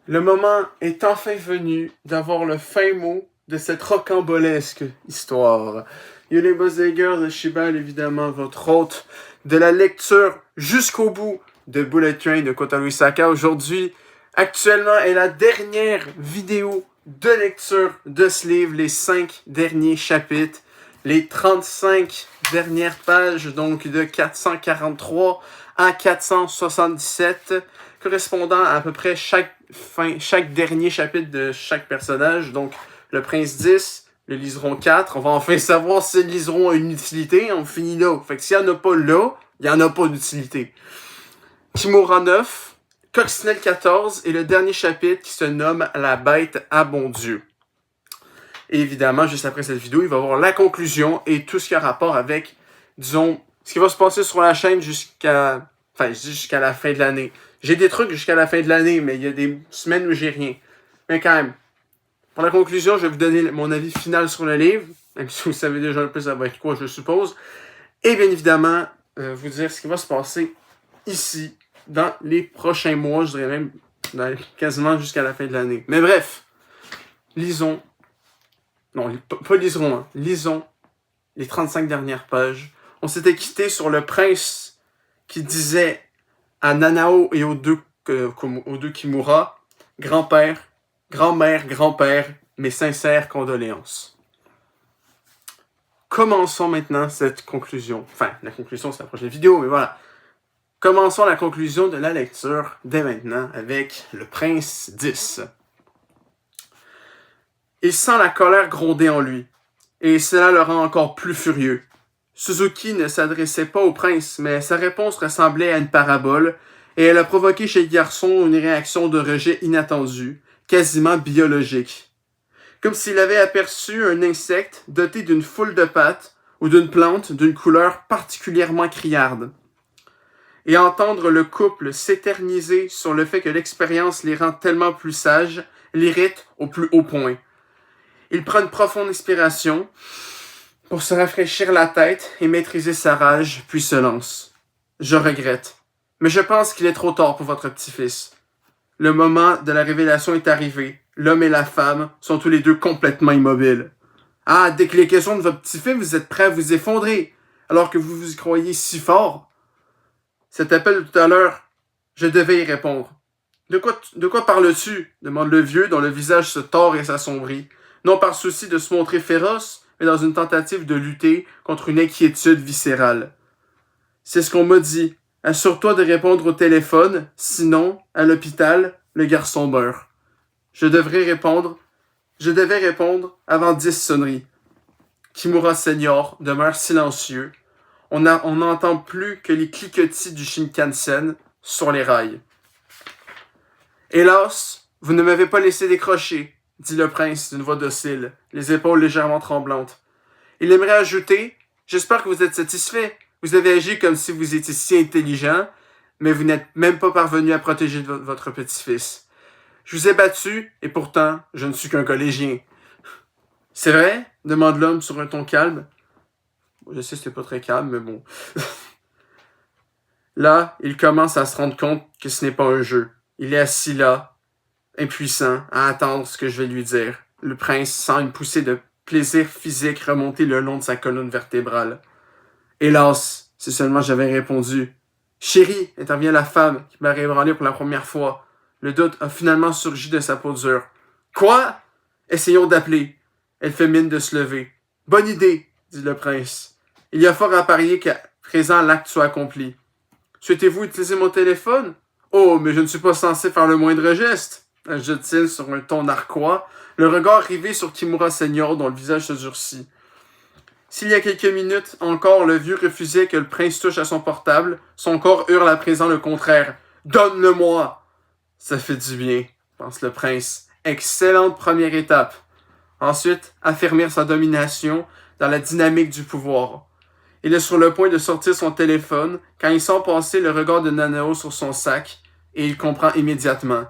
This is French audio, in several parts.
Le moment est enfin venu d'avoir le fin mot de cette rocambolesque histoire. Yo les Buzzleggers de Shibal, évidemment, votre hôte de la lecture jusqu'au bout de Bullet Train de Kota Luisaka. Aujourd'hui, actuellement, est la dernière vidéo de lecture de ce livre, les 5 derniers chapitres, les 35 dernières pages, donc de 443 à 477, correspondant à peu près chaque dernier chapitre de chaque personnage. Donc, le prince 10, le liseron 4. On va enfin savoir si le liseron a une utilité. On finit là. Fait que s'il n'y en a pas là, il n'y en a pas d'utilité. Kimura 9, Coccinelle 14 et le dernier chapitre qui se nomme La bête à bon Dieu. Et évidemment, juste après cette vidéo, il va y avoir la conclusion et tout ce qui a rapport avec, disons, ce qui va se passer sur la chaîne jusqu'à la fin de l'année. J'ai des trucs jusqu'à la fin de l'année, mais il y a des semaines où j'ai rien. Mais quand même, pour la conclusion, je vais vous donner mon avis final sur le livre, même si vous savez déjà un peu ça va être quoi, je suppose. Et bien évidemment, vous dire ce qui va se passer ici, dans les prochains mois, je dirais même quasiment jusqu'à la fin de l'année. Mais bref, lisons. Non, pas liserons, hein. Lisons les 35 dernières pages. On s'était quitté sur le prince qui disait à Nanao et aux deux Kimura, grand-père, grand-mère, grand-père, mes sincères condoléances. Commençons maintenant cette conclusion. Enfin, la conclusion, c'est la prochaine vidéo, mais voilà. Commençons la conclusion de la lecture dès maintenant avec le prince 10. Il sent la colère gronder en lui, et cela le rend encore plus furieux. Suzuki ne s'adressait pas au prince, mais sa réponse ressemblait à une parabole, et elle a provoqué chez le garçon une réaction de rejet inattendue, quasiment biologique. Comme s'il avait aperçu un insecte doté d'une foule de pattes ou d'une plante d'une couleur particulièrement criarde. Et entendre le couple s'éterniser sur le fait que l'expérience les rend tellement plus sages l'irrite au plus haut point. Il prend une profonde inspiration pour se rafraîchir la tête et maîtriser sa rage, puis se lance. Je regrette, mais je pense qu'il est trop tard pour votre petit-fils. Le moment de la révélation est arrivé. L'homme et la femme sont tous les deux complètement immobiles. Ah, dès que les questions de votre petit-fils, vous êtes prêts à vous effondrer, alors que vous vous y croyez si fort. Cet appel de tout à l'heure, je devais y répondre. De quoi parles-tu? Demande le vieux, dont le visage se tord et s'assombrit. Non par souci de se montrer féroce, mais dans une tentative de lutter contre une inquiétude viscérale. C'est ce qu'on m'a dit. Assure-toi de répondre au téléphone, sinon, à l'hôpital, le garçon meurt. Je devais répondre avant 10 sonneries. Kimura Senior demeure silencieux. On n'entend plus que les cliquetis du Shinkansen sur les rails. Hélas, vous ne m'avez pas laissé décrocher, dit le prince d'une voix docile, les épaules légèrement tremblantes. Il aimerait ajouter, j'espère que vous êtes satisfait. Vous avez agi comme si vous étiez si intelligent, mais vous n'êtes même pas parvenu à protéger votre petit-fils. Je vous ai battu, et pourtant, je ne suis qu'un collégien. C'est vrai? Demande l'homme sur un ton calme. Je sais que c'était pas très calme, mais bon. Là, il commence à se rendre compte que ce n'est pas un jeu. Il est assis là, impuissant, à attendre ce que je vais lui dire. Le prince sent une poussée de plaisir physique remonter le long de sa colonne vertébrale. Hélas, si seulement j'avais répondu. Chérie, intervient la femme qui m'a ébranlé pour la première fois. Le doute a finalement surgi de sa peau dure. Quoi? Essayons d'appeler. Elle fait mine de se lever. Bonne idée, dit le prince. Il y a fort à parier qu'à présent l'acte soit accompli. Souhaitez-vous utiliser mon téléphone? Oh, mais je ne suis pas censé faire le moindre geste, ajoute-t-il sur un ton narquois, le regard rivé sur Kimura Senior dont le visage se durcit. S'il y a quelques minutes encore le vieux refusait que le prince touche à son portable, son corps hurle à présent le contraire. Donne-le-moi! Ça fait du bien, pense le prince. Excellente première étape. Ensuite, affermir sa domination dans la dynamique du pouvoir. Il est sur le point de sortir son téléphone quand il sent passer le regard de Nanao sur son sac et il comprend immédiatement.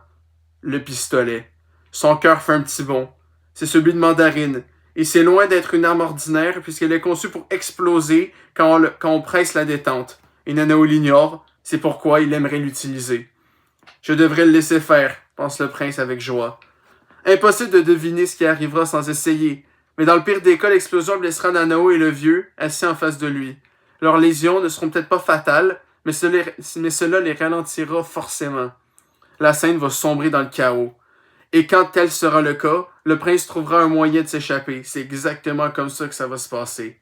Le pistolet. Son cœur fait un petit bond. C'est celui de Mandarine. Et c'est loin d'être une arme ordinaire puisqu'elle est conçue pour exploser quand on presse la détente. Et Nanao l'ignore, c'est pourquoi il aimerait l'utiliser. Je devrais le laisser faire, pense le prince avec joie. Impossible de deviner ce qui arrivera sans essayer. Mais dans le pire des cas, l'explosion blessera Nanao et le vieux, assis en face de lui. Leurs lésions ne seront peut-être pas fatales, mais cela les ralentira forcément. La scène va sombrer dans le chaos. Et quand tel sera le cas, le prince trouvera un moyen de s'échapper. C'est exactement comme ça que ça va se passer.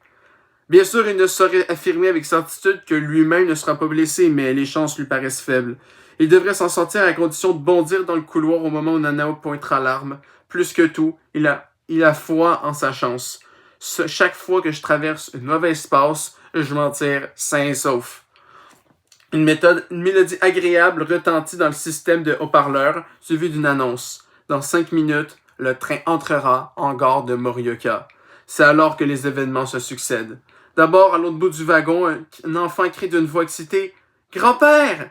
Bien sûr, il ne saurait affirmer avec certitude que lui-même ne sera pas blessé, mais les chances lui paraissent faibles. Il devrait s'en sortir à condition de bondir dans le couloir au moment où Nanao pointera l'arme. Plus que tout, il a foi en sa chance. Chaque fois que je traverse une mauvaise passe, je m'en tire sain et sauf. Une mélodie agréable retentit dans le système de haut-parleurs, suivie d'une annonce. Dans 5 minutes, le train entrera en gare de Morioka. C'est alors que les événements se succèdent. D'abord, à l'autre bout du wagon, un enfant crie d'une voix excitée « Grand-père !»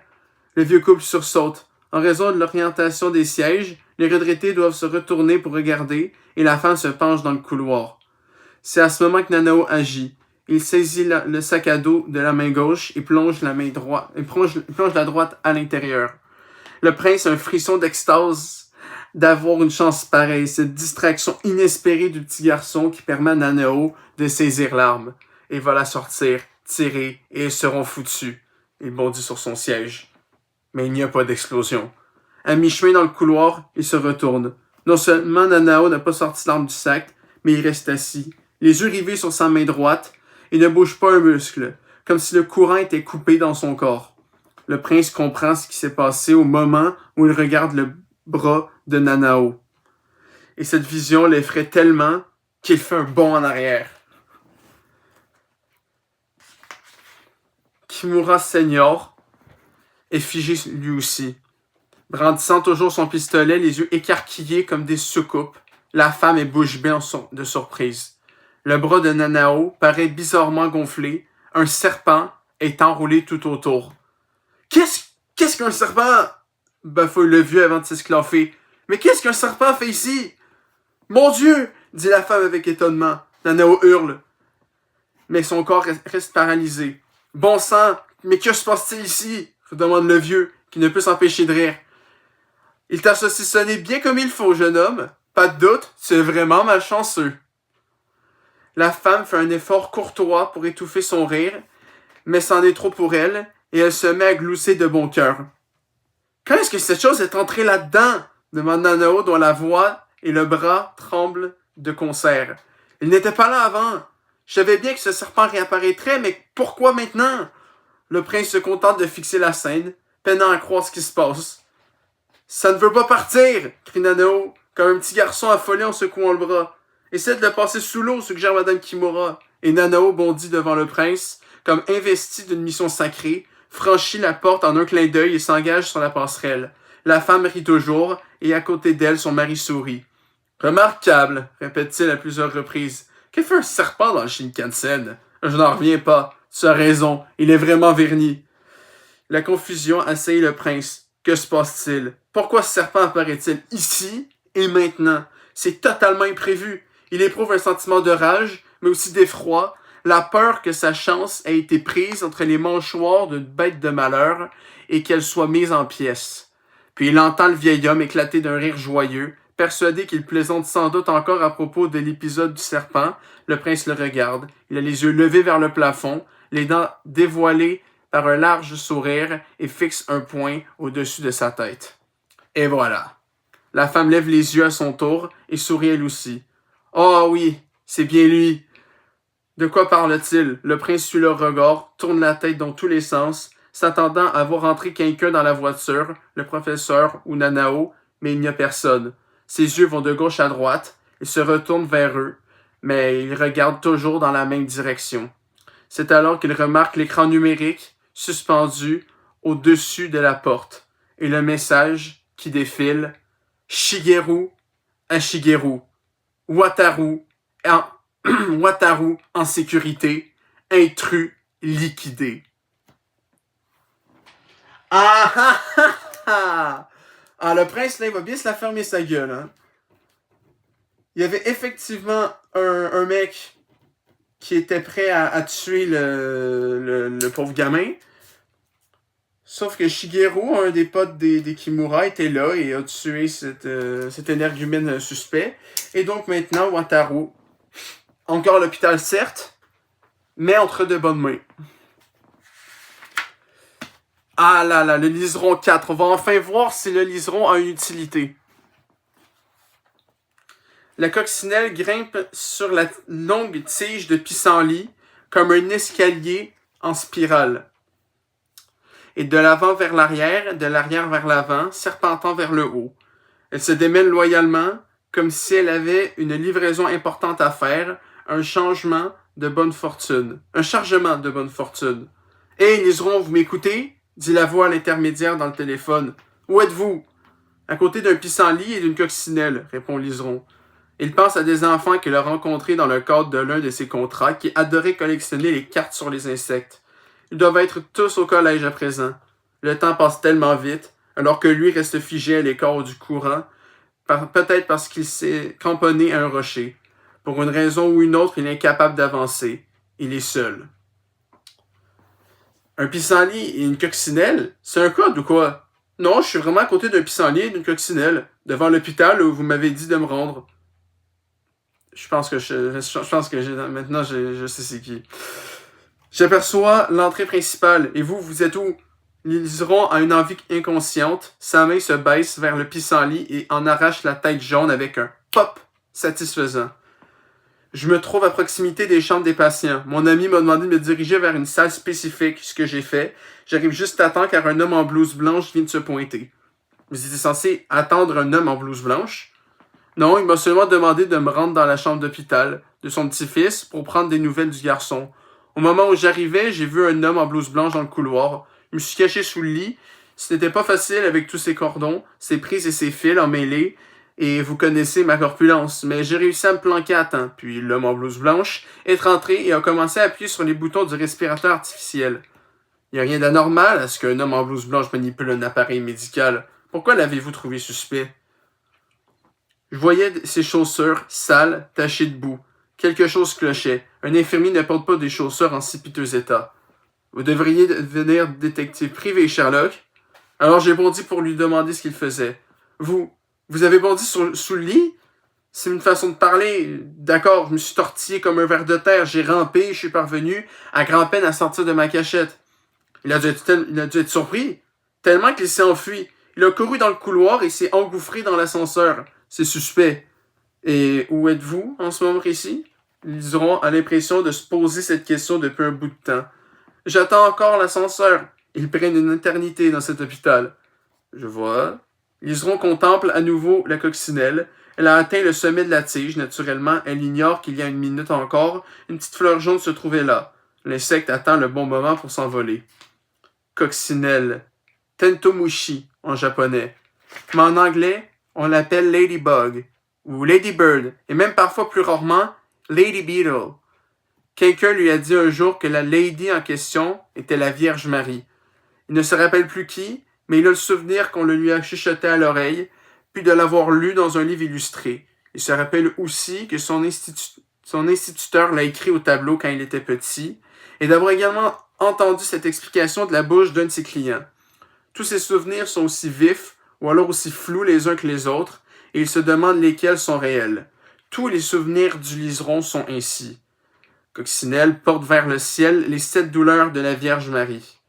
Le vieux couple sursaute. En raison de l'orientation des sièges, les retraités doivent se retourner pour regarder et la femme se penche dans le couloir. C'est à ce moment que Nanao agit. Il saisit le sac à dos de la main gauche et plonge la droite à l'intérieur. Le prince a un frisson d'extase d'avoir une chance pareille, cette distraction inespérée du petit garçon qui permet à Nanao de saisir l'arme. Il va la sortir, tirer, et ils seront foutus. Il bondit sur son siège. Mais il n'y a pas d'explosion. À mi-chemin dans le couloir, il se retourne. Non seulement Nanao n'a pas sorti l'arme du sac, mais il reste assis, les yeux rivés sur sa main droite, et ne bouge pas un muscle, comme si le courant était coupé dans son corps. Le prince comprend ce qui s'est passé au moment où il regarde le bras de Nanao. Et cette vision l'effraie tellement qu'il fait un bond en arrière. Kimura Senior est figé lui aussi. Brandissant toujours son pistolet, les yeux écarquillés comme des soucoupes, la femme est bouche bée de surprise. Le bras de Nanao paraît bizarrement gonflé, un serpent est enroulé tout autour. Qu'est-ce qu'un serpent? Bafouille le vieux avant de s'esclaffer. Mais qu'est-ce qu'un serpent fait ici? Mon Dieu! Dit la femme avec étonnement. Nanao hurle. Mais son corps reste paralysé. Bon sang! Mais que se passe-t-il ici? Demande le vieux, qui ne peut s'empêcher de rire. Il t'a saucissonné bien comme il faut, jeune homme. Pas de doute, tu es vraiment malchanceux. La femme fait un effort courtois pour étouffer son rire, mais c'en est trop pour elle, et elle se met à glousser de bon cœur. Quand est-ce que cette chose est entrée là-dedans? Demande Nanao, dont la voix et le bras tremblent de concert. Il n'était pas là avant. Je savais bien que ce serpent réapparaîtrait, mais pourquoi maintenant? Le prince se contente de fixer la scène, peinant à croire ce qui se passe. Ça ne veut pas partir, crie Nanao, comme un petit garçon affolé en secouant le bras. Essaie de le passer sous l'eau, suggère Madame Kimura. Et Nanao bondit devant le prince, comme investi d'une mission sacrée, franchit la porte en un clin d'œil et s'engage sur la passerelle. La femme rit toujours, et à côté d'elle, son mari sourit. Remarquable, répète-t-il à plusieurs reprises. Que fait un serpent dans le Shinkansen? Je n'en reviens pas. Tu as raison, il est vraiment verni. La confusion assaillit le prince. Que se passe-t-il? Pourquoi ce serpent apparaît-il ici et maintenant? C'est totalement imprévu. Il éprouve un sentiment de rage, mais aussi d'effroi, la peur que sa chance ait été prise entre les mâchoires d'une bête de malheur et qu'elle soit mise en pièces. Puis il entend le vieil homme éclater d'un rire joyeux, persuadé qu'il plaisante sans doute encore à propos de l'épisode du serpent. Le prince le regarde. Il a les yeux levés vers le plafond, les dents dévoilées par un large sourire et fixe un point au-dessus de sa tête. Et voilà. La femme lève les yeux à son tour et sourit elle aussi. « Oh oui, c'est bien lui. » De quoi parle-t-il? Le prince suit le regard, tourne la tête dans tous les sens, s'attendant à voir entrer quelqu'un dans la voiture, le professeur ou Nanao, mais il n'y a personne. Ses yeux vont de gauche à droite, il se retourne vers eux, mais il regarde toujours dans la même direction. C'est alors qu'il remarque l'écran numérique suspendu au-dessus de la porte, et le message qui défile « Shigeru à Shigeru. Wataru en sécurité. Intrus liquidé. » Ah ah ah ah! Ah, le prince, là, il va bien se la fermer sa gueule, hein. Il y avait effectivement un mec qui était prêt à tuer le pauvre gamin. Sauf que Shigeru, un des potes des Kimura, était là et a tué cet énergumène suspect. Et donc maintenant, Wataru, encore à l'hôpital certes, mais entre de bonnes mains. Ah là là, le liseron 4. On va enfin voir si le liseron a une utilité. La coccinelle grimpe sur la longue tige de pissenlit comme un escalier en spirale. Et de l'avant vers l'arrière, de l'arrière vers l'avant, serpentant vers le haut. Elle se démêle loyalement, comme si elle avait une livraison importante à faire, un chargement de bonne fortune. Hé, Liseron, vous m'écoutez? Dit la voix à l'intermédiaire dans le téléphone. Où êtes-vous? À côté d'un pissenlit et d'une coccinelle, répond Liseron. Il pense à des enfants qu'il a rencontrés dans le cadre de l'un de ses contrats qui adoraient collectionner les cartes sur les insectes. Ils doivent être tous au collège à présent. Le temps passe tellement vite, alors que lui reste figé à l'écart du courant, peut-être parce qu'il s'est cramponné à un rocher. Pour une raison ou une autre, il est incapable d'avancer. Il est seul. Un pissenlit et une coccinelle? C'est un code ou quoi? Non, je suis vraiment à côté d'un pissenlit et d'une coccinelle, devant l'hôpital où vous m'avez dit de me rendre. Je pense que maintenant je sais c'est qui. J'aperçois l'entrée principale. Et vous êtes où? Liseron a une envie inconsciente. Sa main se baisse vers le pissenlit et en arrache la tête jaune avec un pop satisfaisant. Je me trouve à proximité des chambres des patients. Mon ami m'a demandé de me diriger vers une salle spécifique, ce que j'ai fait. J'arrive juste à temps car un homme en blouse blanche vient de se pointer. Vous étiez censé attendre un homme en blouse blanche? Non, il m'a seulement demandé de me rendre dans la chambre d'hôpital de son petit-fils pour prendre des nouvelles du garçon. Au moment où j'arrivais, j'ai vu un homme en blouse blanche dans le couloir. Je me suis caché sous le lit. Ce n'était pas facile avec tous ces cordons, ces prises et ces fils emmêlés. Et vous connaissez ma corpulence, mais j'ai réussi à me planquer à temps. Puis l'homme en blouse blanche est rentré et a commencé à appuyer sur les boutons du respirateur artificiel. Il n'y a rien d'anormal à ce qu'un homme en blouse blanche manipule un appareil médical. Pourquoi l'avez-vous trouvé suspect? Je voyais ses chaussures, sales, tachées de boue. Quelque chose clochait. Un infirmier ne porte pas des chaussures en si piteux état. Vous devriez devenir détective privé, Sherlock. Alors j'ai bondi pour lui demander ce qu'il faisait. Vous avez bondi sous le lit? C'est une façon de parler. D'accord, je me suis tortillé comme un ver de terre. J'ai rampé, je suis parvenu à grand-peine à sortir de ma cachette. Il a dû être surpris. Tellement qu'il s'est enfui. Il a couru dans le couloir et s'est engouffré dans l'ascenseur. C'est suspect. Et où êtes-vous en ce moment précis? Liseron a l'impression de se poser cette question depuis un bout de temps. J'attends encore l'ascenseur. Il prenne une éternité dans cet hôpital. Je vois. Liseron contemple à nouveau la coccinelle. Elle a atteint le sommet de la tige. Naturellement, elle ignore qu'il y a une minute encore. Une petite fleur jaune se trouvait là. L'insecte attend le bon moment pour s'envoler. Coccinelle. Tentomushi en japonais. Mais en anglais, on l'appelle Ladybug ou Ladybird et même parfois plus rarement Lady Beetle. Quelqu'un lui a dit un jour que la lady en question était la Vierge Marie. Il ne se rappelle plus qui, mais il a le souvenir qu'on le lui a chuchoté à l'oreille, puis de l'avoir lu dans un livre illustré. Il se rappelle aussi que son instituteur l'a écrit au tableau quand il était petit, et d'avoir également entendu cette explication de la bouche d'un de ses clients. Tous ces souvenirs sont aussi vifs, ou alors aussi flous les uns que les autres, et il se demande lesquels sont réels. Tous les souvenirs du liseron sont ainsi. Coccinelle porte vers le ciel les 7 douleurs de la Vierge Marie.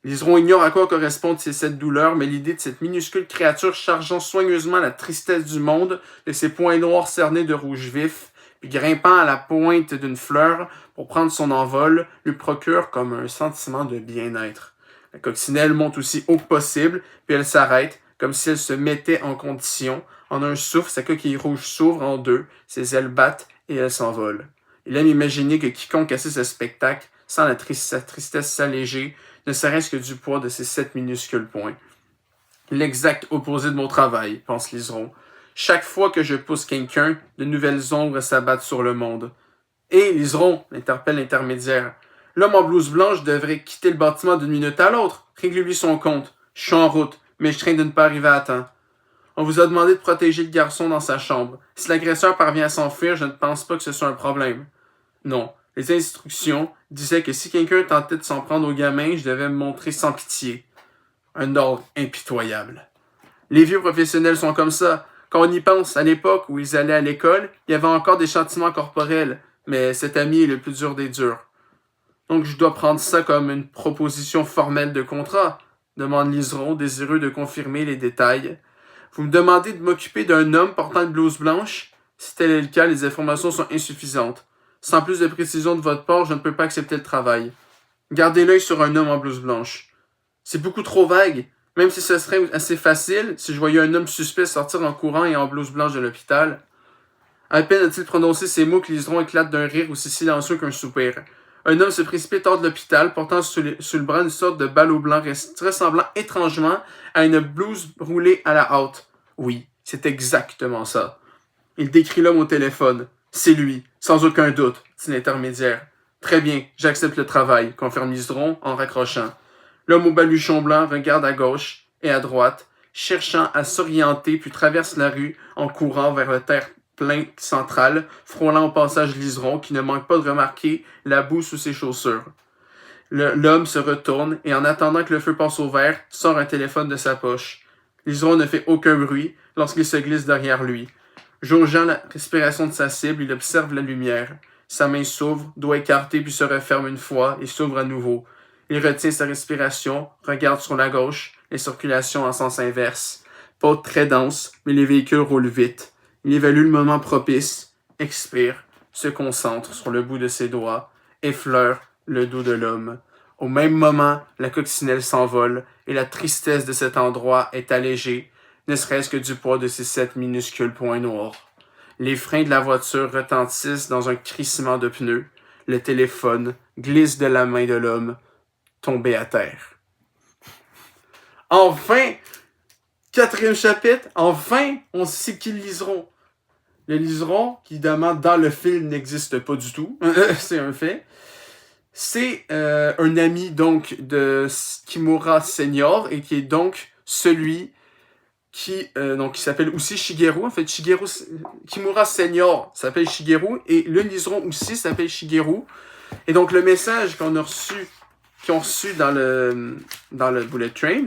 Liseron ignore à quoi correspondent ces 7 douleurs, mais l'idée de cette minuscule créature chargeant soigneusement la tristesse du monde de ses poings noirs cernés de rouge vif, puis grimpant à la pointe d'une fleur pour prendre son envol, lui procure comme un sentiment de bien-être. La coccinelle monte aussi haut que possible, puis elle s'arrête, comme si elle se mettait en condition. En un souffle, sa coquille rouge s'ouvre en deux, ses ailes battent et elle s'envole. Il aime imaginer que quiconque assiste à ce spectacle sent sa tristesse s'alléger, ne serait-ce que du poids de ses 7 minuscules poings. L'exact opposé de mon travail, pense Liseron. Chaque fois que je pousse quelqu'un, de nouvelles ombres s'abattent sur le monde. Hé, Liseron, l'interpelle l'intermédiaire. L'homme en blouse blanche devrait quitter le bâtiment d'une minute à l'autre. Réglez-lui son compte. Je suis en route, mais je crains de ne pas arriver à temps. On vous a demandé de protéger le garçon dans sa chambre. Si l'agresseur parvient à s'enfuir, je ne pense pas que ce soit un problème. Non, les instructions disaient que si quelqu'un tentait de s'en prendre au gamin, je devais me montrer sans pitié. un ordre impitoyable. Les vieux professionnels sont comme ça. Quand on y pense, à l'époque où ils allaient à l'école, il y avait encore des châtiments corporels, mais cet ami est le plus dur des durs. Donc je dois prendre ça comme une proposition formelle de contrat, demande Liseron, désireux de confirmer les détails. Vous me demandez de m'occuper d'un homme portant une blouse blanche? Si tel est le cas, les informations sont insuffisantes. Sans plus de précision de votre part, je ne peux pas accepter le travail. Gardez l'œil sur un homme en blouse blanche. C'est beaucoup trop vague. Même si ce serait assez facile, si je voyais un homme suspect sortir en courant et en blouse blanche de l'hôpital. À peine a-t-il prononcé ces mots que Liseron éclate d'un rire aussi silencieux qu'un soupir. Un homme se précipite hors de l'hôpital, portant sur le bras une sorte de ballot blanc ressemblant étrangement à une blouse roulée à la hâte. Oui, c'est exactement ça. Il décrit l'homme au téléphone. C'est lui, sans aucun doute, dit l'intermédiaire. Très bien, j'accepte le travail, confirme Liseron en raccrochant. L'homme au baluchon blanc regarde à gauche et à droite, cherchant à s'orienter, puis traverse la rue en courant vers le terre-plein central, frôlant au passage Liseron qui ne manque pas de remarquer la boue sous ses chaussures. L'homme se retourne et en attendant que le feu passe au vert, sort un téléphone de sa poche. Liseron ne fait aucun bruit lorsqu'il se glisse derrière lui. Jaugeant la respiration de sa cible, il observe la lumière. Sa main s'ouvre, doigt écarté puis se referme une fois et s'ouvre à nouveau. Il retient sa respiration, regarde sur la gauche, les circulations en sens inverse. Pas très dense, mais les véhicules roulent vite. Il évalue le moment propice, expire, se concentre sur le bout de ses doigts, effleure le dos de l'homme. Au même moment, la coccinelle s'envole et la tristesse de cet endroit est allégée, ne serait-ce que du poids de ses 7 minuscules poings noirs. Les freins de la voiture retentissent dans un crissement de pneus. Le téléphone glisse de la main de l'homme, tombé à terre. Enfin! 4e chapitre, enfin, on sait qui Liseron. Le Liseron, qui évidemment dans le film n'existe pas du tout, c'est un fait. C'est un ami donc de Kimura Senior et qui est donc celui qui s'appelle aussi Shigeru. En fait, Kimura Senior s'appelle Shigeru et le Liseron aussi s'appelle Shigeru. Et donc le message qu'ils ont reçu dans le bullet train.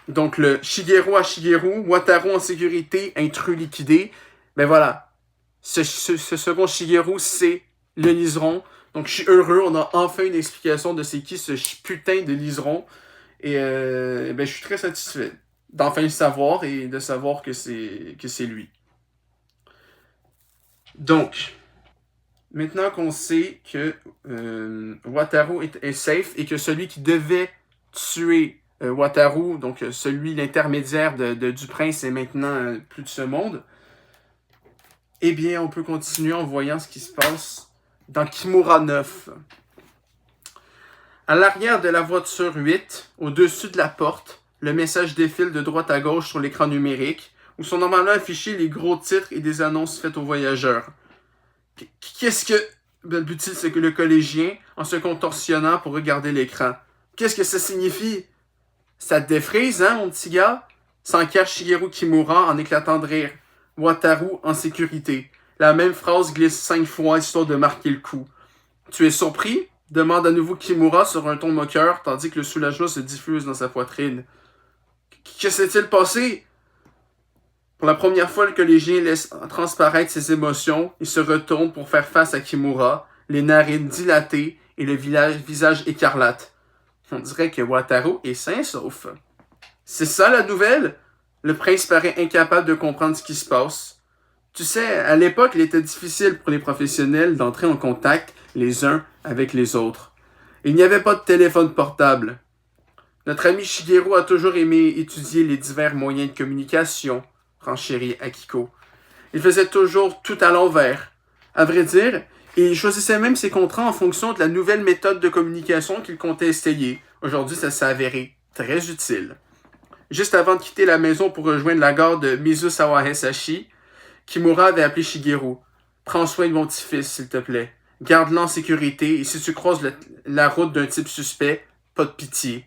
Donc le Shigeru à Shigeru, Wataru en sécurité, intrus liquidé. Ben voilà. Ce second Shigeru, c'est le Liseron. Donc je suis heureux, on a enfin une explication de c'est qui ce putain de Liseron. Et je suis très satisfait d'enfin le savoir et de savoir que c'est lui. Donc, maintenant qu'on sait que Wataru est safe et que celui qui devait tuer Wataru, donc l'intermédiaire du prince est maintenant plus de ce monde, eh bien, on peut continuer en voyant ce qui se passe dans Kimura 9. À l'arrière de la voiture 8, au-dessus de la porte, le message défile de droite à gauche sur l'écran numérique, où sont normalement affichés les gros titres et des annonces faites aux voyageurs. Qu'est-ce que balbutie le collégien en se contorsionnant pour regarder l'écran? Qu'est-ce que ça signifie? Ça te défrise, hein, mon petit gars? S'enquiert Shigeru Kimura en éclatant de rire. Wataru en sécurité. La même phrase glisse 5 fois histoire de marquer le coup. Tu es surpris? Demande à nouveau Kimura sur un ton moqueur, tandis que le soulagement se diffuse dans sa poitrine. Que s'est-il passé? Pour la première fois, le collégien laisse transparaître ses émotions. Il se retourne pour faire face à Kimura, les narines dilatées et le visage écarlate. On dirait que Wataru est sain sauf. C'est ça la nouvelle? Le prince paraît incapable de comprendre ce qui se passe. Tu sais, à l'époque, il était difficile pour les professionnels d'entrer en contact les uns avec les autres. Il n'y avait pas de téléphone portable. Notre ami Shigeru a toujours aimé étudier les divers moyens de communication, renchérit Akiko. Il faisait toujours tout à l'envers. À vrai dire, il choisissait même ses contrats en fonction de la nouvelle méthode de communication qu'il comptait essayer. Aujourd'hui, ça s'est avéré très utile. Juste avant de quitter la maison pour rejoindre la gare de Mizusawa Hisashi, Kimura avait appelé Shigeru. « Prends soin de mon petit-fils, s'il te plaît. Garde-le en sécurité et si tu croises la route d'un type suspect, pas de pitié. »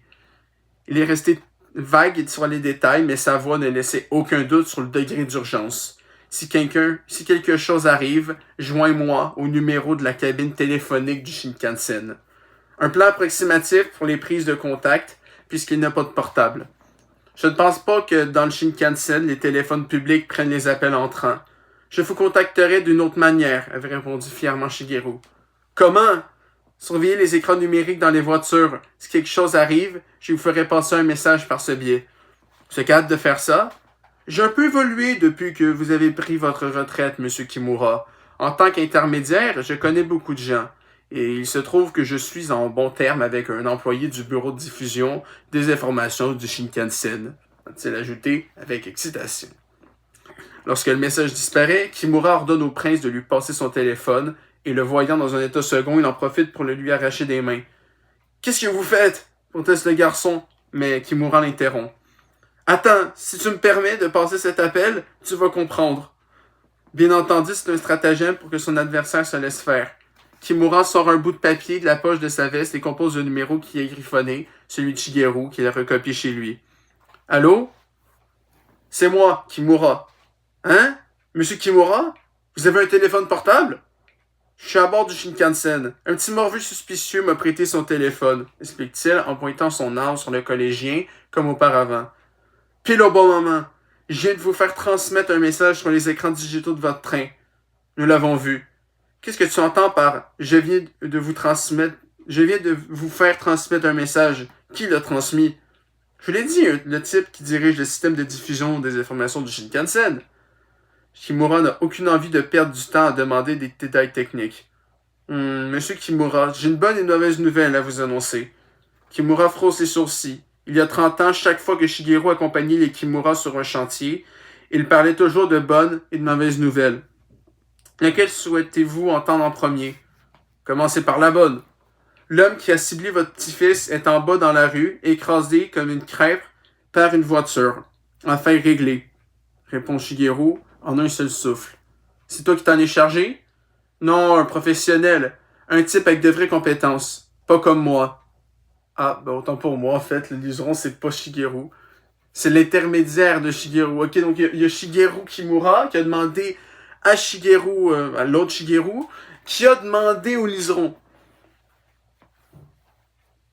Il est resté vague sur les détails, mais sa voix ne laissait aucun doute sur le degré d'urgence. Si quelque chose arrive, joins-moi au numéro de la cabine téléphonique du Shinkansen. Un plan approximatif pour les prises de contact, puisqu'il n'a pas de portable. Je ne pense pas que dans le Shinkansen, les téléphones publics prennent les appels entrants. Je vous contacterai d'une autre manière, avait répondu fièrement Shigeru. Comment? Surveillez les écrans numériques dans les voitures. Si quelque chose arrive, je vous ferai passer un message par ce biais. Vous êtes capable de faire ça? J'ai un peu évolué depuis que vous avez pris votre retraite, Monsieur Kimura. En tant qu'intermédiaire, je connais beaucoup de gens. Et il se trouve que je suis en bon terme avec un employé du bureau de diffusion des informations du Shinkansen, a-t-il ajouté avec excitation. Lorsque le message disparaît, Kimura ordonne au prince de lui passer son téléphone, et le voyant dans un état second, il en profite pour le lui arracher des mains. « Qu'est-ce que vous faites? » proteste le garçon, mais Kimura l'interrompt. « Attends, si tu me permets de passer cet appel, tu vas comprendre. » Bien entendu, c'est un stratagème pour que son adversaire se laisse faire. Kimura sort un bout de papier de la poche de sa veste et compose le numéro qui est griffonné, celui de Shigeru, qu'il a recopié chez lui. « Allô? C'est moi, Kimura. »« Hein? Monsieur Kimura? Vous avez un téléphone portable? » « Je suis à bord du Shinkansen. Un petit morveux suspicieux m'a prêté son téléphone, explique-t-il en pointant son arme sur le collégien, comme auparavant. Pile au bon moment. Je viens de vous faire transmettre un message sur les écrans digitaux de votre train. Nous l'avons vu. Qu'est-ce que tu entends par « Je viens de vous faire transmettre un message ». Qui l'a transmis? Je l'ai dit, le type qui dirige le système de diffusion des informations du Shinkansen. Kimura n'a aucune envie de perdre du temps à demander des détails techniques. Monsieur Kimura, j'ai une bonne et une mauvaise nouvelle à vous annoncer. Kimura fronce ses sourcils. Il y a 30 ans, chaque fois que Shigeru accompagnait les Kimura sur un chantier, il parlait toujours de bonnes et de mauvaises nouvelles. Laquelle souhaitez-vous entendre en premier? Commencez par la bonne. L'homme qui a ciblé votre petit-fils est en bas dans la rue, écrasé comme une crêpe par une voiture. Affaire réglée, répond Shigeru en un seul souffle. C'est toi qui t'en es chargé? Non, un professionnel. Un type avec de vraies compétences. Pas comme moi. Ah, ben autant pour moi, en fait. Le liseron, c'est pas Shigeru. C'est l'intermédiaire de Shigeru. Ok, donc il y a Shigeru Kimura qui a demandé à Shigeru, à l'autre Shigeru, qui a demandé au liseron.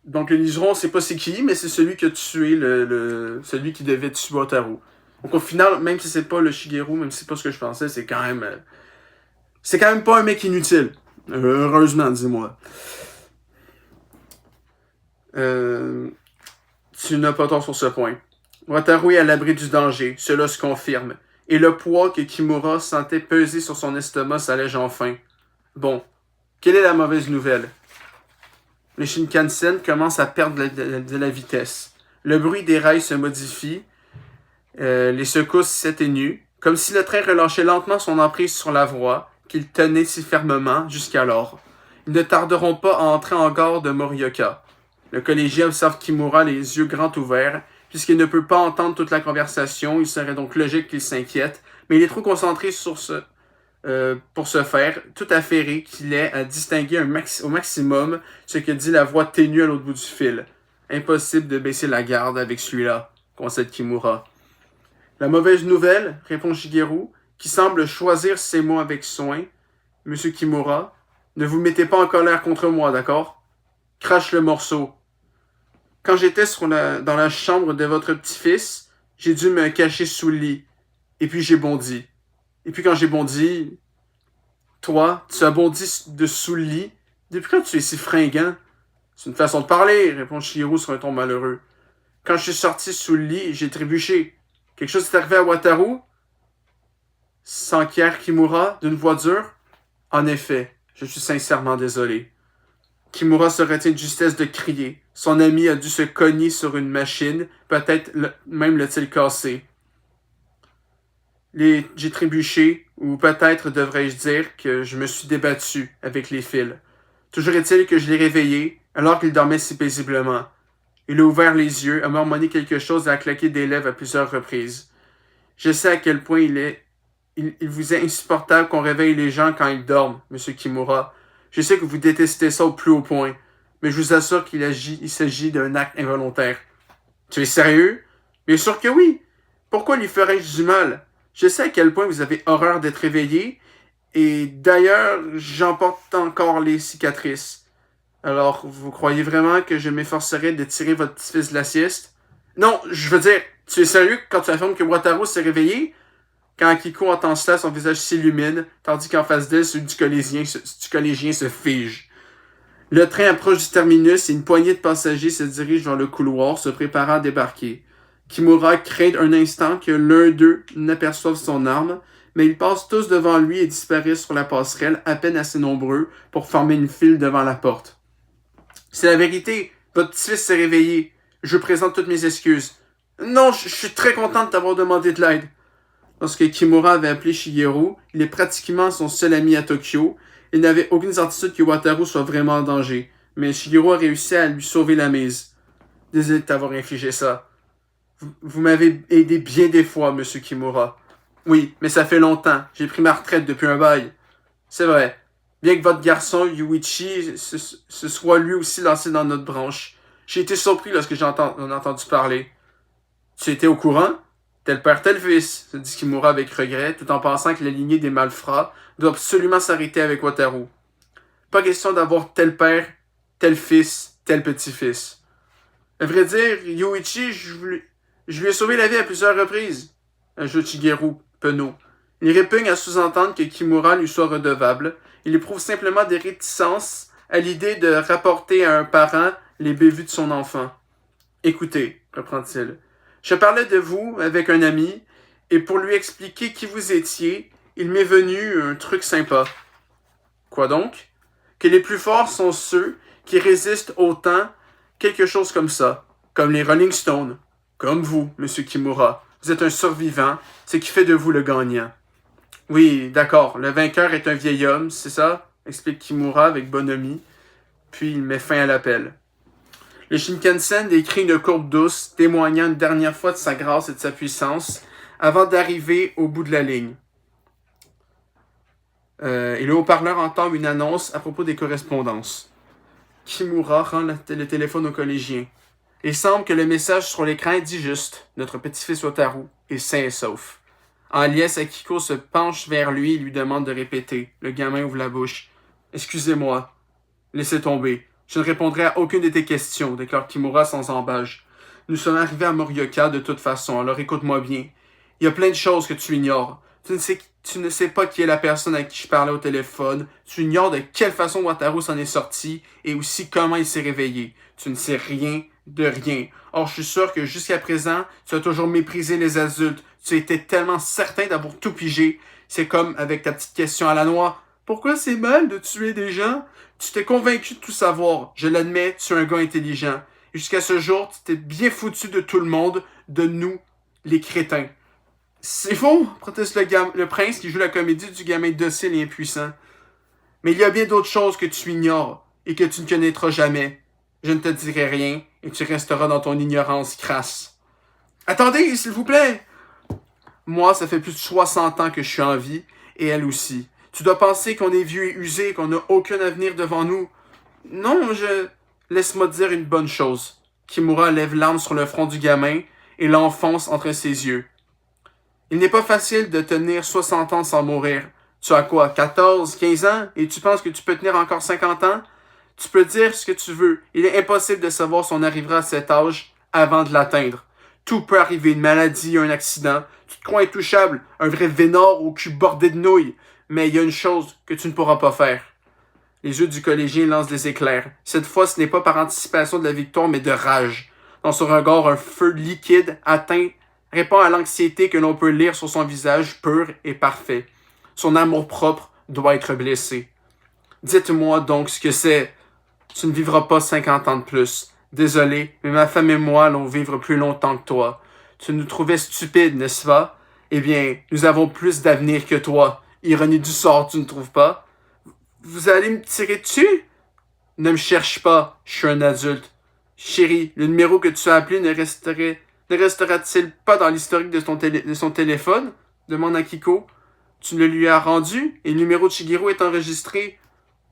Donc le liseron, c'est pas c'est qui, mais c'est celui qui a tué celui qui devait tuer Wataru. Donc au final, même si c'est pas le Shigeru, même si c'est pas ce que je pensais, c'est quand même pas un mec inutile. Heureusement, dis-moi. Tu n'as pas tort sur ce point. Wataru est à l'abri du danger, cela se confirme. Et le poids que Kimura sentait peser sur son estomac s'allège enfin. Bon, quelle est la mauvaise nouvelle? Le Shinkansen commence à perdre de la vitesse. Le bruit des rails se modifie. Les secousses s'atténuent, comme si le train relâchait lentement son emprise sur la voie qu'il tenait si fermement jusqu'alors. Ils ne tarderont pas à entrer en gare de Morioka. Le collégien observe Kimura les yeux grands ouverts. Puisqu'il ne peut pas entendre toute la conversation, il serait donc logique qu'il s'inquiète, mais il est trop concentré pour ce faire, tout affairé qu'il est à distinguer au maximum ce que dit la voix ténue à l'autre bout du fil. Impossible de baisser la garde avec celui-là, concède Kimura. La mauvaise nouvelle, répond Shigeru, qui semble choisir ses mots avec soin. Monsieur Kimura, ne vous mettez pas en colère contre moi, d'accord? Crache le morceau. Quand j'étais dans la chambre de votre petit-fils, j'ai dû me cacher sous le lit. Et puis j'ai bondi. Et puis quand j'ai bondi, toi, tu as bondi sous le lit. Depuis quand tu es si fringant? C'est une façon de parler, répond Shigeru sur un ton malheureux. Quand je suis sorti sous le lit, j'ai trébuché. Quelque chose est arrivé à Wataru? S'enquiert Kimura d'une voix dure. En effet, je suis sincèrement désolé. Kimura se retient de justesse de crier. Son ami a dû se cogner sur une machine, peut-être même l'a-t-il cassé. J'ai trébuché, ou peut-être devrais-je dire que je me suis débattu avec les fils. Toujours est-il que je l'ai réveillé, alors qu'il dormait si paisiblement. Il a ouvert les yeux, a murmuré quelque chose et a claqué des lèvres à plusieurs reprises. Je sais à quel point il vous est insupportable qu'on réveille les gens quand ils dorment, Monsieur Kimura. Je sais que vous détestez ça au plus haut point, mais je vous assure qu'il s'agit d'un acte involontaire. Tu es sérieux? Bien sûr que oui. Pourquoi lui ferais-je du mal? Je sais à quel point vous avez horreur d'être réveillé, et d'ailleurs, j'en porte encore les cicatrices. Alors, vous croyez vraiment que je m'efforcerai de tirer votre petit-fils de la sieste? Non, je veux dire, tu es sérieux quand tu affirmes que Wataru s'est réveillé? Quand Akiko entend cela, son visage s'illumine, tandis qu'en face d'elle, celui du collégien se fige. Le train approche du terminus et une poignée de passagers se dirige vers le couloir, se préparant à débarquer. Kimura craint un instant que l'un d'eux n'aperçoive son arme, mais ils passent tous devant lui et disparaissent sur la passerelle, à peine assez nombreux pour former une file devant la porte. C'est la vérité, votre petit-fils s'est réveillé. Je présente toutes mes excuses. Non, je suis très content de t'avoir demandé de l'aide. Lorsque Kimura avait appelé Shigeru, il est pratiquement son seul ami à Tokyo. Il n'avait aucune certitude que Wataru soit vraiment en danger, mais Shigeru a réussi à lui sauver la mise. Désolé de t'avoir infligé ça. Vous m'avez aidé bien des fois, monsieur Kimura. Oui, mais ça fait longtemps. J'ai pris ma retraite depuis un bail. C'est vrai. Bien que votre garçon, Yuichi, se soit lui aussi lancé dans notre branche. J'ai été surpris lorsque j'en ai entendu parler. Tu étais au courant? Tel père, tel fils, se dit Kimura avec regret, tout en pensant que la lignée des malfrats doit absolument s'arrêter avec Wataru. Pas question d'avoir tel père, tel fils, tel petit-fils. À vrai dire, Yuichi, je lui ai sauvé la vie à plusieurs reprises, ajoute Shigeru, penaud. Il répugne à sous-entendre que Kimura lui soit redevable. Il éprouve simplement des réticences à l'idée de rapporter à un parent les bévues de son enfant. Écoutez, reprend-il, je parlais de vous avec un ami, et pour lui expliquer qui vous étiez, il m'est venu un truc sympa. Quoi donc? Que les plus forts sont ceux qui résistent au temps, quelque chose comme ça, comme les Rolling Stones, comme vous, monsieur Kimura. Vous êtes un survivant, ce qui fait de vous le gagnant. Oui, d'accord, le vainqueur est un vieil homme, c'est ça? Explique Kimura avec bonhomie, puis il met fin à l'appel. Le Shinkansen décrit une courbe douce, témoignant une dernière fois de sa grâce et de sa puissance, avant d'arriver au bout de la ligne. Et le haut-parleur entend une annonce à propos des correspondances. Kimura rend le téléphone au collégien. Il semble que le message sur l'écran dit juste « Notre petit-fils Wataru est sain et sauf ». En liesse, Akiko se penche vers lui et lui demande de répéter. Le gamin ouvre la bouche. « Excusez-moi. Laissez tomber. Je ne répondrai à aucune de tes questions, déclare Kimura sans embâche. Nous sommes arrivés à Morioka de toute façon, alors écoute-moi bien. Il y a plein de choses que tu ignores. Tu ne sais pas qui est la personne à qui je parlais au téléphone. Tu ignores de quelle façon Wataru s'en est sorti et aussi comment il s'est réveillé. Tu ne sais rien de rien. Or, je suis sûr que jusqu'à présent, tu as toujours méprisé les adultes. Tu étais tellement certain d'avoir tout pigé. C'est comme avec ta petite question à la noix. Pourquoi c'est mal de tuer des gens? Tu t'es convaincu de tout savoir. Je l'admets, tu es un gars intelligent. Et jusqu'à ce jour, tu t'es bien foutu de tout le monde, de nous, les crétins. C'est faux, proteste le prince qui joue la comédie du gamin docile et impuissant. Mais il y a bien d'autres choses que tu ignores et que tu ne connaîtras jamais. Je ne te dirai rien et tu resteras dans ton ignorance crasse. Attendez, s'il vous plaît! Moi, ça fait plus de 60 ans que je suis en vie, et elle aussi. Tu dois penser qu'on est vieux et usé, qu'on n'a aucun avenir devant nous. Non, Laisse-moi te dire une bonne chose. Kimura lève l'arme sur le front du gamin et l'enfonce entre ses yeux. Il n'est pas facile de tenir 60 ans sans mourir. Tu as quoi, 14, 15 ans, et tu penses que tu peux tenir encore 50 ans? Tu peux dire ce que tu veux. Il est impossible de savoir si on arrivera à cet âge avant de l'atteindre. Tout peut arriver, une maladie, un accident. Tu te crois intouchable, un vrai vénard au cul bordé de nouilles. Mais il y a une chose que tu ne pourras pas faire. Les yeux du collégien lancent des éclairs. Cette fois, ce n'est pas par anticipation de la victoire, mais de rage. Dans son regard, un feu liquide atteint répond à l'anxiété que l'on peut lire sur son visage pur et parfait. Son amour-propre doit être blessé. Dites-moi donc ce que c'est. Tu ne vivras pas 50 ans de plus. Désolé, mais ma femme et moi allons vivre plus longtemps que toi. Tu nous trouvais stupides, n'est-ce pas? Eh bien, nous avons plus d'avenir que toi. Ironie du sort, tu ne trouves pas? Vous allez me tirer dessus? Ne me cherche pas, je suis un adulte. Chérie, le numéro que tu as appelé ne restera-t-il pas dans l'historique de son téléphone? Demande Akiko. Tu le lui as rendu et le numéro de Shigeru est enregistré.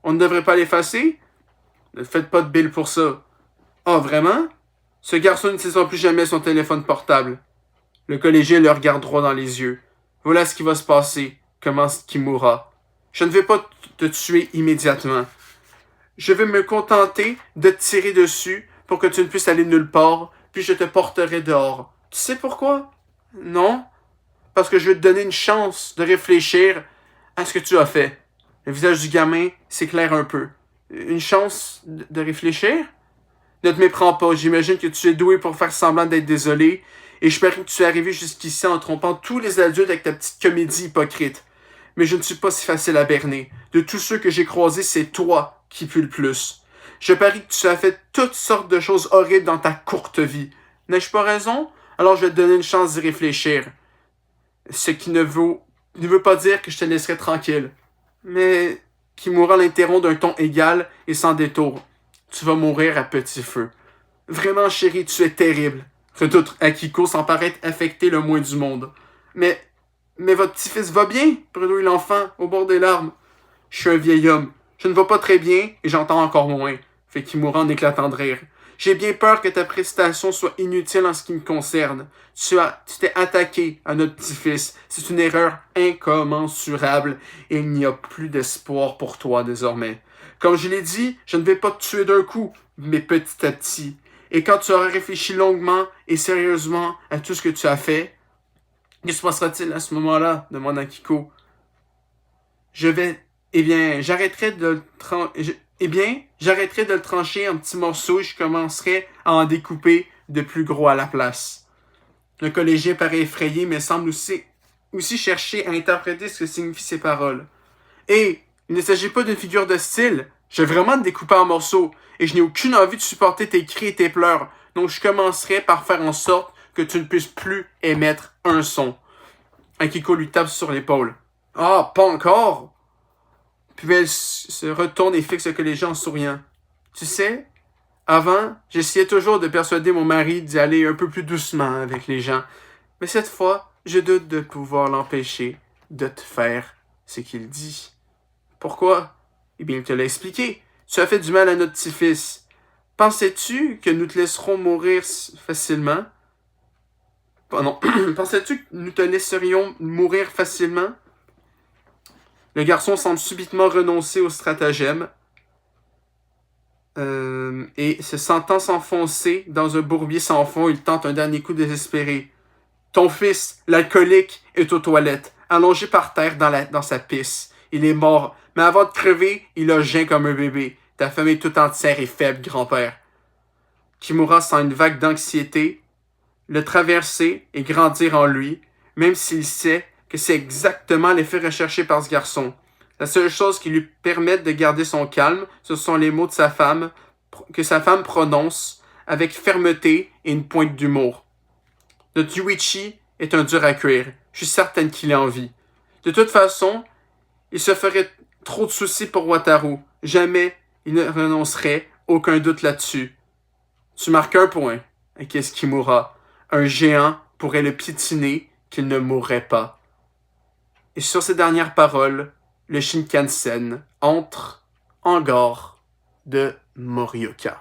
On ne devrait pas l'effacer? Ne faites pas de bill pour ça. Ah, vraiment? Ce garçon n'utilisera plus jamais son téléphone portable. Le collégien le regarde droit dans les yeux. Voilà ce qui va se passer, commence Kimura. Je ne vais pas te tuer immédiatement. Je vais me contenter de te tirer dessus pour que tu ne puisses aller nulle part, puis je te porterai dehors. Tu sais pourquoi? Non? Parce que je vais te donner une chance de réfléchir à ce que tu as fait. Le visage du gamin s'éclaire un peu. Une chance de réfléchir? Ne te méprends pas, j'imagine que tu es doué pour faire semblant d'être désolé, et je parie que tu es arrivé jusqu'ici en trompant tous les adultes avec ta petite comédie hypocrite. Mais je ne suis pas si facile à berner. De tous ceux que j'ai croisés, c'est toi qui pue le plus. Je parie que tu as fait toutes sortes de choses horribles dans ta courte vie. N'ai-je pas raison? Alors je vais te donner une chance d'y réfléchir. Ce qui ne veut pas dire que je te laisserai tranquille. Mais Kimura l'interrompt d'un ton égal et sans détour. Tu vas mourir à petit feu. Vraiment, chérie, tu es terrible. Redoute Akiko sans paraître affecté le moins du monde. Mais votre petit-fils va bien, bredouille l'enfant, au bord des larmes. Je suis un vieil homme. Je ne vais pas très bien et j'entends encore moins, fait Kimura en éclatant de rire. J'ai bien peur que ta prestation soit inutile en ce qui me concerne. Tu t'es attaqué à notre petit-fils. C'est une erreur incommensurable et il n'y a plus d'espoir pour toi désormais. Comme je l'ai dit, je ne vais pas te tuer d'un coup, mais petit à petit. Et quand tu auras réfléchi longuement et sérieusement à tout ce que tu as fait, que se passera-t-il à ce moment-là? Demande Akiko. J'arrêterai de le trancher en petits morceaux et je commencerai à en découper de plus gros à la place. Le collégien paraît effrayé, mais semble aussi chercher à interpréter ce que signifient ces paroles. Et il ne s'agit pas d'une figure de style. Je vais vraiment te découper en morceaux et je n'ai aucune envie de supporter tes cris et tes pleurs. Donc je commencerai par faire en sorte que tu ne puisses plus émettre un son. Akiko lui tape sur l'épaule. Ah, pas encore? Puis elle se retourne et fixe le collégien en souriant. Tu sais, avant, j'essayais toujours de persuader mon mari d'y aller un peu plus doucement avec les gens. Mais cette fois, je doute de pouvoir l'empêcher de te faire ce qu'il dit. Pourquoi? Eh bien, il te l'a expliqué. Tu as fait du mal à notre petit-fils. Pensais-tu que nous te laisserons mourir facilement? Non. Pensais-tu que nous te laisserions mourir facilement? Le garçon semble subitement renoncer au stratagème et se sentant s'enfoncer dans un bourbier sans fond, il tente un dernier coup désespéré. Ton fils, l'alcoolique, est aux toilettes, allongé par terre dans sa pisse. Il est mort, mais avant de crever, il a jeun comme un bébé. Ta famille tout entière est faible, grand-père. Kimura sent une vague d'anxiété le traverser et grandir en lui, même s'il sait que c'est exactement l'effet recherché par ce garçon. La seule chose qui lui permette de garder son calme, ce sont les mots de sa femme, que sa femme prononce avec fermeté et une pointe d'humour. Notre Yuichi est un dur à cuire. Je suis certaine qu'il est en vie. De toute façon, il se ferait trop de soucis pour Wataru. Jamais il ne renoncerait, aucun doute là-dessus. Tu marques un point, acquiesce Kimura. Un géant pourrait le piétiner qu'il ne mourrait pas. Et sur ces dernières paroles, le Shinkansen entre en gare de Morioka.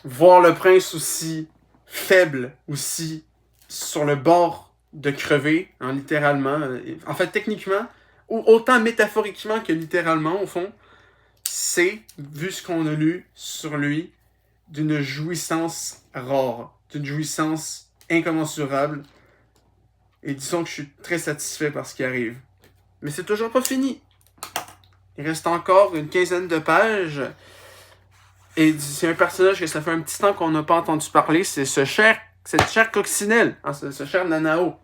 Voir le prince aussi faible, aussi sur le bord de crever, hein, littéralement, en fait techniquement, ou autant métaphoriquement que littéralement au fond, c'est, vu ce qu'on a lu sur lui, d'une jouissance rare, d'une jouissance incommensurable. Et disons que je suis très satisfait par ce qui arrive. Mais c'est toujours pas fini. Il reste encore une quinzaine de pages. Et c'est un personnage que ça fait un petit temps qu'on n'a pas entendu parler. C'est cette chère Coccinelle, hein, ce cher Nanao.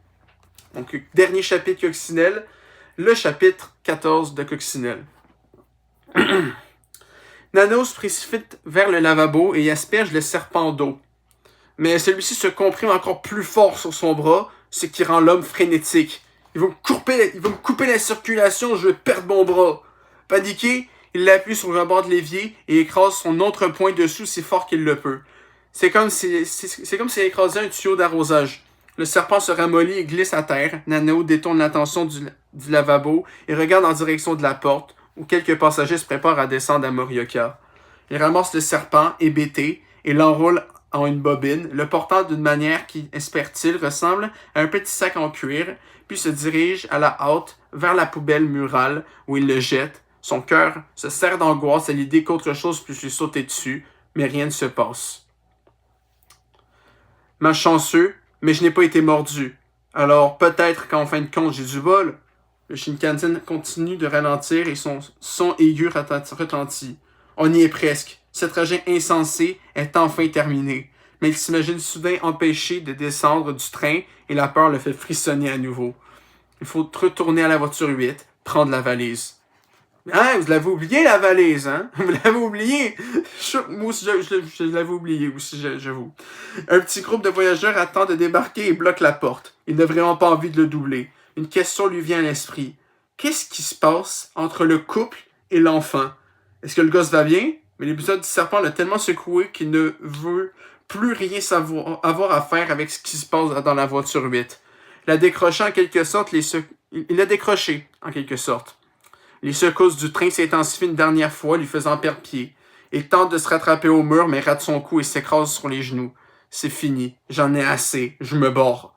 Donc, dernier chapitre Coccinelle, le chapitre 14 de Coccinelle. Nanao se précipite vers le lavabo et asperge le serpent d'eau. Mais celui-ci se comprime encore plus fort sur son bras, ce qui rend l'homme frénétique. Il va me couper la circulation, je vais perdre mon bras. Paniqué, il l'appuie sur le bord de l'évier et écrase son autre poing dessous si fort qu'il le peut. C'est comme s'il écrasait un tuyau d'arrosage. Le serpent se ramollit et glisse à terre. Nanao détourne l'attention du lavabo et regarde en direction de la porte, où quelques passagers se préparent à descendre à Morioka. Il ramasse le serpent, hébété, et l'enroule en une bobine, le portant d'une manière qui, espère-t-il, ressemble à un petit sac en cuir, puis se dirige à la hâte vers la poubelle murale où il le jette. Son cœur se serre d'angoisse à l'idée qu'autre chose puisse lui sauter dessus, mais rien ne se passe. Malchanceux, mais je n'ai pas été mordu. Alors peut-être qu'en fin de compte j'ai du bol. Le Shinkansen continue de ralentir et son son aigu retentit. On y est presque. Ce trajet insensé est enfin terminé. Mais il s'imagine soudain empêché de descendre du train et la peur le fait frissonner à nouveau. Il faut retourner à la voiture 8, prendre la valise. Hein, vous l'avez oublié la valise, hein? Vous l'avez oublié? Moi aussi, je l'avais oublié aussi, j'avoue. Un petit groupe de voyageurs attend de débarquer et bloque la porte. Ils n'ont vraiment pas envie de le doubler. Une question lui vient à l'esprit. Qu'est-ce qui se passe entre le couple et l'enfant? Est-ce que le gosse va bien? Mais l'épisode du serpent l'a tellement secoué qu'il ne veut plus rien avoir à faire avec ce qui se passe dans la voiture 8. Il a décroché en quelque sorte il a décroché en quelque sorte. Les secousses du train s'intensifient une dernière fois, lui faisant perdre pied. Il tente de se rattraper au mur, mais rate son coup et s'écrase sur les genoux. C'est fini. J'en ai assez. Je me barre.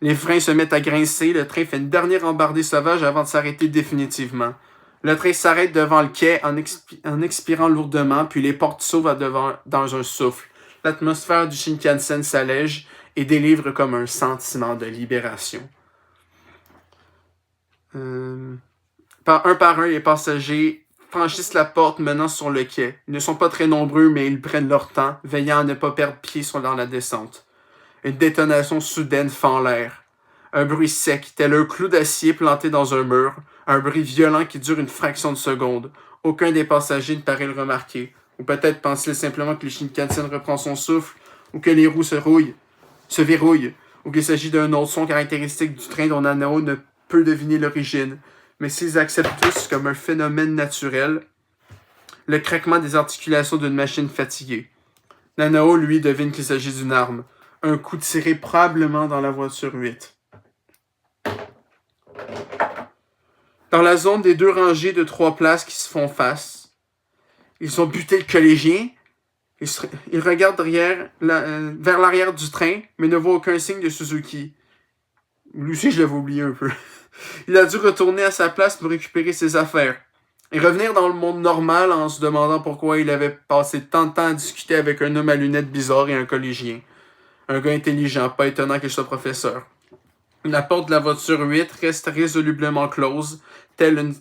Les freins se mettent à grincer. Le train fait une dernière embardée sauvage avant de s'arrêter définitivement. Le train s'arrête devant le quai en expirant lourdement, puis les portes s'ouvrent dans un souffle. L'atmosphère du Shinkansen s'allège et délivre comme un sentiment de libération. Par un, les passagers franchissent la porte menant sur le quai. Ils ne sont pas très nombreux, mais ils prennent leur temps, veillant à ne pas perdre pied dans la descente. Une détonation soudaine fend l'air. Un bruit sec, tel un clou d'acier planté dans un mur. Un bruit violent qui dure une fraction de seconde. Aucun des passagers ne paraît le remarquer. Ou peut-être pense-t-il simplement que le Shinkansen reprend son souffle, ou que les roues se verrouillent, ou qu'il s'agit d'un autre son caractéristique du train dont Nanao ne peut deviner l'origine. Mais s'ils acceptent tous comme un phénomène naturel, le craquement des articulations d'une machine fatiguée. Nanao, lui, devine qu'il s'agit d'une arme. Un coup tiré probablement dans la voiture 8. Dans la zone des 2 rangées de 3 places qui se font face, ils ont buté le collégien. Ils regardent vers l'arrière du train, mais ne voient aucun signe de Suzuki. Lui aussi, je l'avais oublié un peu. Il a dû retourner à sa place pour récupérer ses affaires. Et revenir dans le monde normal en se demandant pourquoi il avait passé tant de temps à discuter avec un homme à lunettes bizarres et un collégien. Un gars intelligent, pas étonnant qu'il soit professeur. La porte de la voiture 8 reste résolument close, telle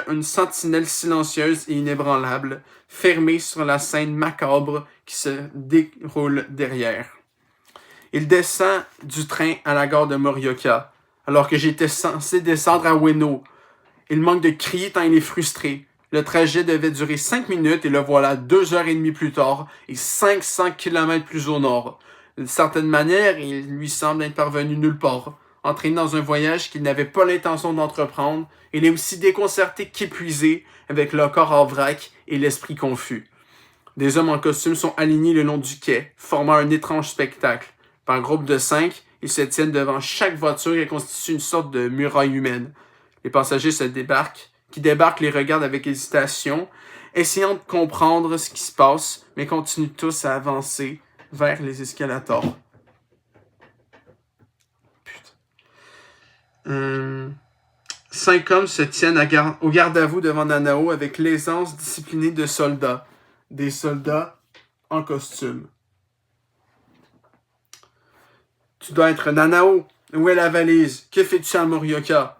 une sentinelle silencieuse et inébranlable, fermée sur la scène macabre qui se déroule derrière. Il descend du train à la gare de Morioka, alors que j'étais censé descendre à Ueno. Il manque de crier tant il est frustré. Le trajet devait durer 5 minutes et le voilà 2h30 plus tard et 500 km plus au nord. D'une certaine manière, il lui semble être parvenu nulle part. Entraîné dans un voyage qu'il n'avait pas l'intention d'entreprendre, il est aussi déconcerté qu'épuisé, avec le corps en vrac et l'esprit confus. Des hommes en costume sont alignés le long du quai, formant un étrange spectacle. Par groupe de 5, ils se tiennent devant chaque voiture et constituent une sorte de muraille humaine. Les passagers qui débarquent les regardent avec hésitation, essayant de comprendre ce qui se passe, mais continuent tous à avancer vers les escalators. 5 hommes se tiennent au garde-à-vous devant Nanao avec l'aisance disciplinée de soldats. Des soldats en costume. Tu dois être Nanao. Où est la valise? Que fais-tu à Morioka?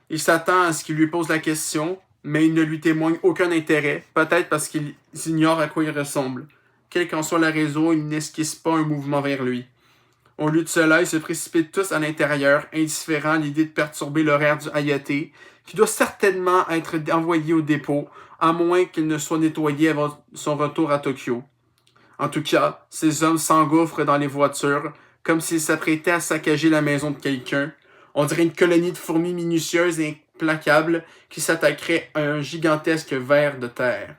Il s'attend à ce qu'il lui pose la question, mais il ne lui témoigne aucun intérêt, peut-être parce qu'il ignore à quoi il ressemble. Quelle qu'en soit la raison, il n'esquisse pas un mouvement vers lui. Au lieu de cela, ils se précipitent tous à l'intérieur, indifférents à l'idée de perturber l'horaire du Hayate, qui doit certainement être envoyé au dépôt, à moins qu'il ne soit nettoyé avant son retour à Tokyo. En tout cas, ces hommes s'engouffrent dans les voitures, comme s'ils s'apprêtaient à saccager la maison de quelqu'un. On dirait une colonie de fourmis minutieuses et implacables qui s'attaqueraient à un gigantesque ver de terre,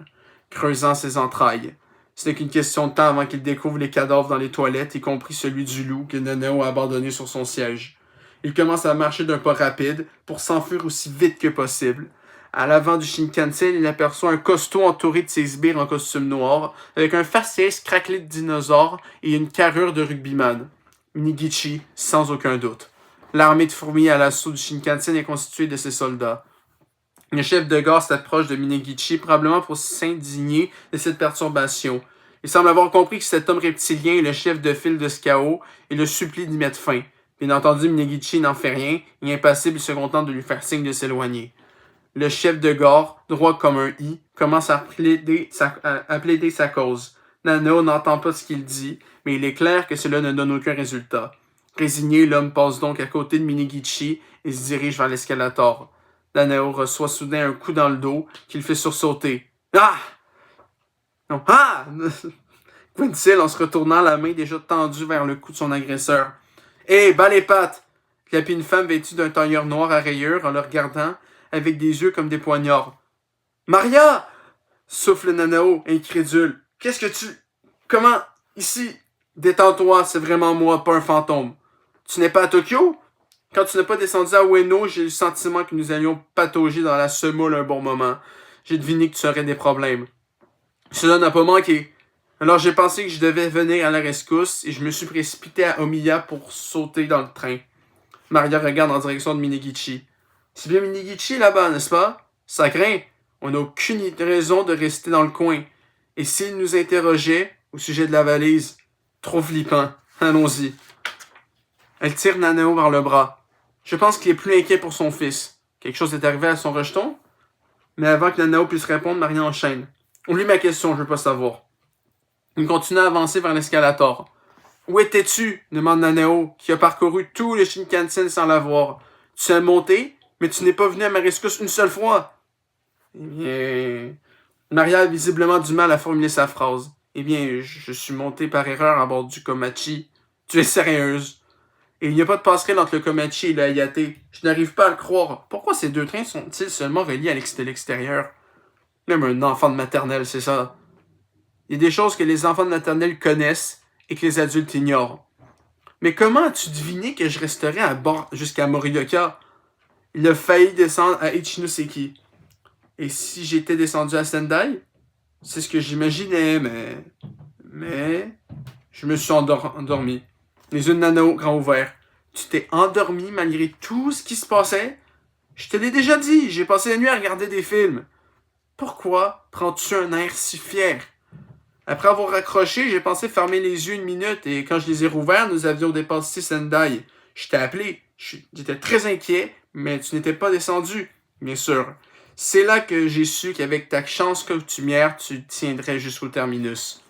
creusant ses entrailles. Ce n'est qu'une question de temps avant qu'il découvre les cadavres dans les toilettes, y compris celui du loup que Nanao a abandonné sur son siège. Il commence à marcher d'un pas rapide pour s'enfuir aussi vite que possible. À l'avant du Shinkansen, il aperçoit un costaud entouré de ses sbires en costume noir, avec un faciès craquelé de dinosaure et une carrure de rugbyman. Minegichi, sans aucun doute. L'armée de fourmis à l'assaut du Shinkansen est constituée de ses soldats. Le chef de gare s'approche de Minegichi, probablement pour s'indigner de cette perturbation. Il semble avoir compris que cet homme reptilien est le chef de file de Skao et le supplie d'y mettre fin. Bien entendu, Minegichi n'en fait rien, et impassible, il se contente de lui faire signe de s'éloigner. Le chef de gare, droit comme un i, commence à plaider sa cause. Nanao n'entend pas ce qu'il dit, mais il est clair que cela ne donne aucun résultat. Résigné, l'homme passe donc à côté de Minegichi et se dirige vers l'escalator. Nanao reçoit soudain un coup dans le dos qui le fait sursauter. Ah! Non. Ah! Quintil en se retournant, la main déjà tendue vers le cou de son agresseur. Hé, bas les pattes! Clapit une femme vêtue d'un tailleur noir à rayures en le regardant avec des yeux comme des poignards. Maria! Souffle Nanao, incrédule. Qu'est-ce que tu... Comment... Ici... Détends-toi, c'est vraiment moi, pas un fantôme. Tu n'es pas à Tokyo? Quand tu n'es pas descendu à Ueno, j'ai eu le sentiment que nous allions patauger dans la semoule un bon moment. J'ai deviné que tu aurais des problèmes. Cela n'a pas manqué. Alors j'ai pensé que je devais venir à la rescousse et je me suis précipité à Omiya pour sauter dans le train. Maria regarde en direction de Minegichi. C'est bien Minegichi là-bas, n'est-ce pas? Ça craint. On n'a aucune raison de rester dans le coin. Et s'il nous interrogeait au sujet de la valise, trop flippant. Allons-y. Elle tire Nanao par le bras. Je pense qu'il est plus inquiet pour son fils. Quelque chose est arrivé à son rejeton? Mais avant que Nanao puisse répondre, Maria enchaîne. Oublie ma question, je veux pas savoir. Il continue à avancer vers l'escalator. Où étais-tu? Demande Nanao, qui a parcouru tout le Shinkansen sans la voir. Tu es monté, mais tu n'es pas venu à ma rescousse une seule fois. Eh bien... Maria a visiblement du mal à formuler sa phrase. Eh bien, je suis monté par erreur à bord du Komachi. Tu es sérieuse? Et il n'y a pas de passerelle entre le Komachi et le Hayate. Je n'arrive pas à le croire. Pourquoi ces deux trains sont-ils seulement reliés à l'extérieur? Même un enfant de maternelle, c'est ça. Il y a des choses que les enfants de maternelle connaissent et que les adultes ignorent. Mais comment as-tu deviné que je resterais à bord jusqu'à Morioka? Il a failli descendre à Ichinoseki. Et si j'étais descendu à Sendai? C'est ce que j'imaginais, mais... Je me suis endormi. Les yeux de Nanao grands ouverts. Tu t'es endormi malgré tout ce qui se passait? Je te l'ai déjà dit, j'ai passé la nuit à regarder des films. Pourquoi prends-tu un air si fier? Après avoir raccroché, j'ai pensé fermer les yeux une minute et quand je les ai rouverts, nous avions dépassé Sendai. Je t'ai appelé. J'étais très inquiet, mais tu n'étais pas descendu, bien sûr. C'est là que j'ai su qu'avec ta chance coutumière, tu tiendrais jusqu'au terminus.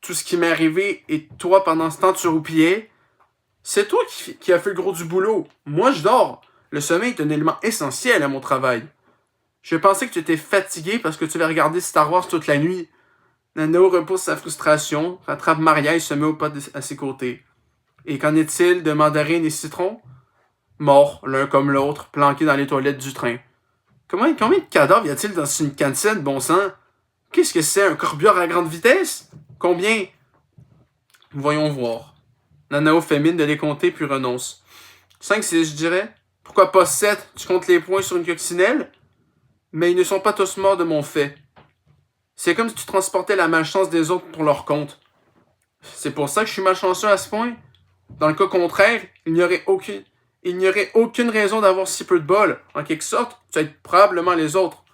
Tout ce qui m'est arrivé et toi, pendant ce temps, tu roupillais. C'est toi qui as fait le gros du boulot. Moi, je dors. Le sommeil est un élément essentiel à mon travail. Je pensais que tu étais fatigué parce que tu avais regardé Star Wars toute la nuit. Nanao repousse sa frustration, rattrape Maria et se met au pas à ses côtés. Et qu'en est-il de Mandarine et Citron? Morts, l'un comme l'autre, planqués dans les toilettes du train. Combien de cadavres y a-t-il dans une Shinkansen, bon sang? Qu'est-ce que c'est, un corbillard à grande vitesse? Combien? Voyons voir. Nanao fait mine de les compter puis renonce. 5, 6, je dirais. Pourquoi pas 7? Tu comptes les points sur une coccinelle? Mais ils ne sont pas tous morts de mon fait. C'est comme si tu transportais la malchance des autres pour leur compte. C'est pour ça que je suis malchanceux à ce point? Dans le cas contraire, il n'y aurait aucune raison d'avoir si peu de bol. En quelque sorte, tu aides probablement les autres.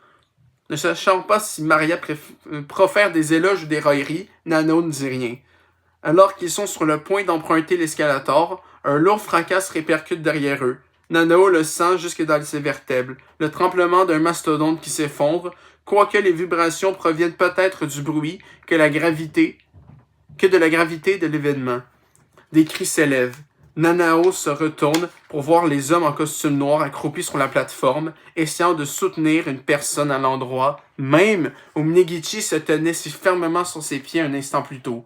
Ne sachant pas si Maria profère des éloges ou des railleries, Nanao ne dit rien. Alors qu'ils sont sur le point d'emprunter l'escalator, un lourd fracas se répercute derrière eux. Nanao le sent jusque dans ses vertèbres, le tremblement d'un mastodonte qui s'effondre, quoique les vibrations proviennent peut-être du bruit que de la gravité de l'événement. Des cris s'élèvent. Nanao se retourne pour voir les hommes en costume noir accroupis sur la plateforme, essayant de soutenir une personne à l'endroit, même où Minegichi se tenait si fermement sur ses pieds un instant plus tôt.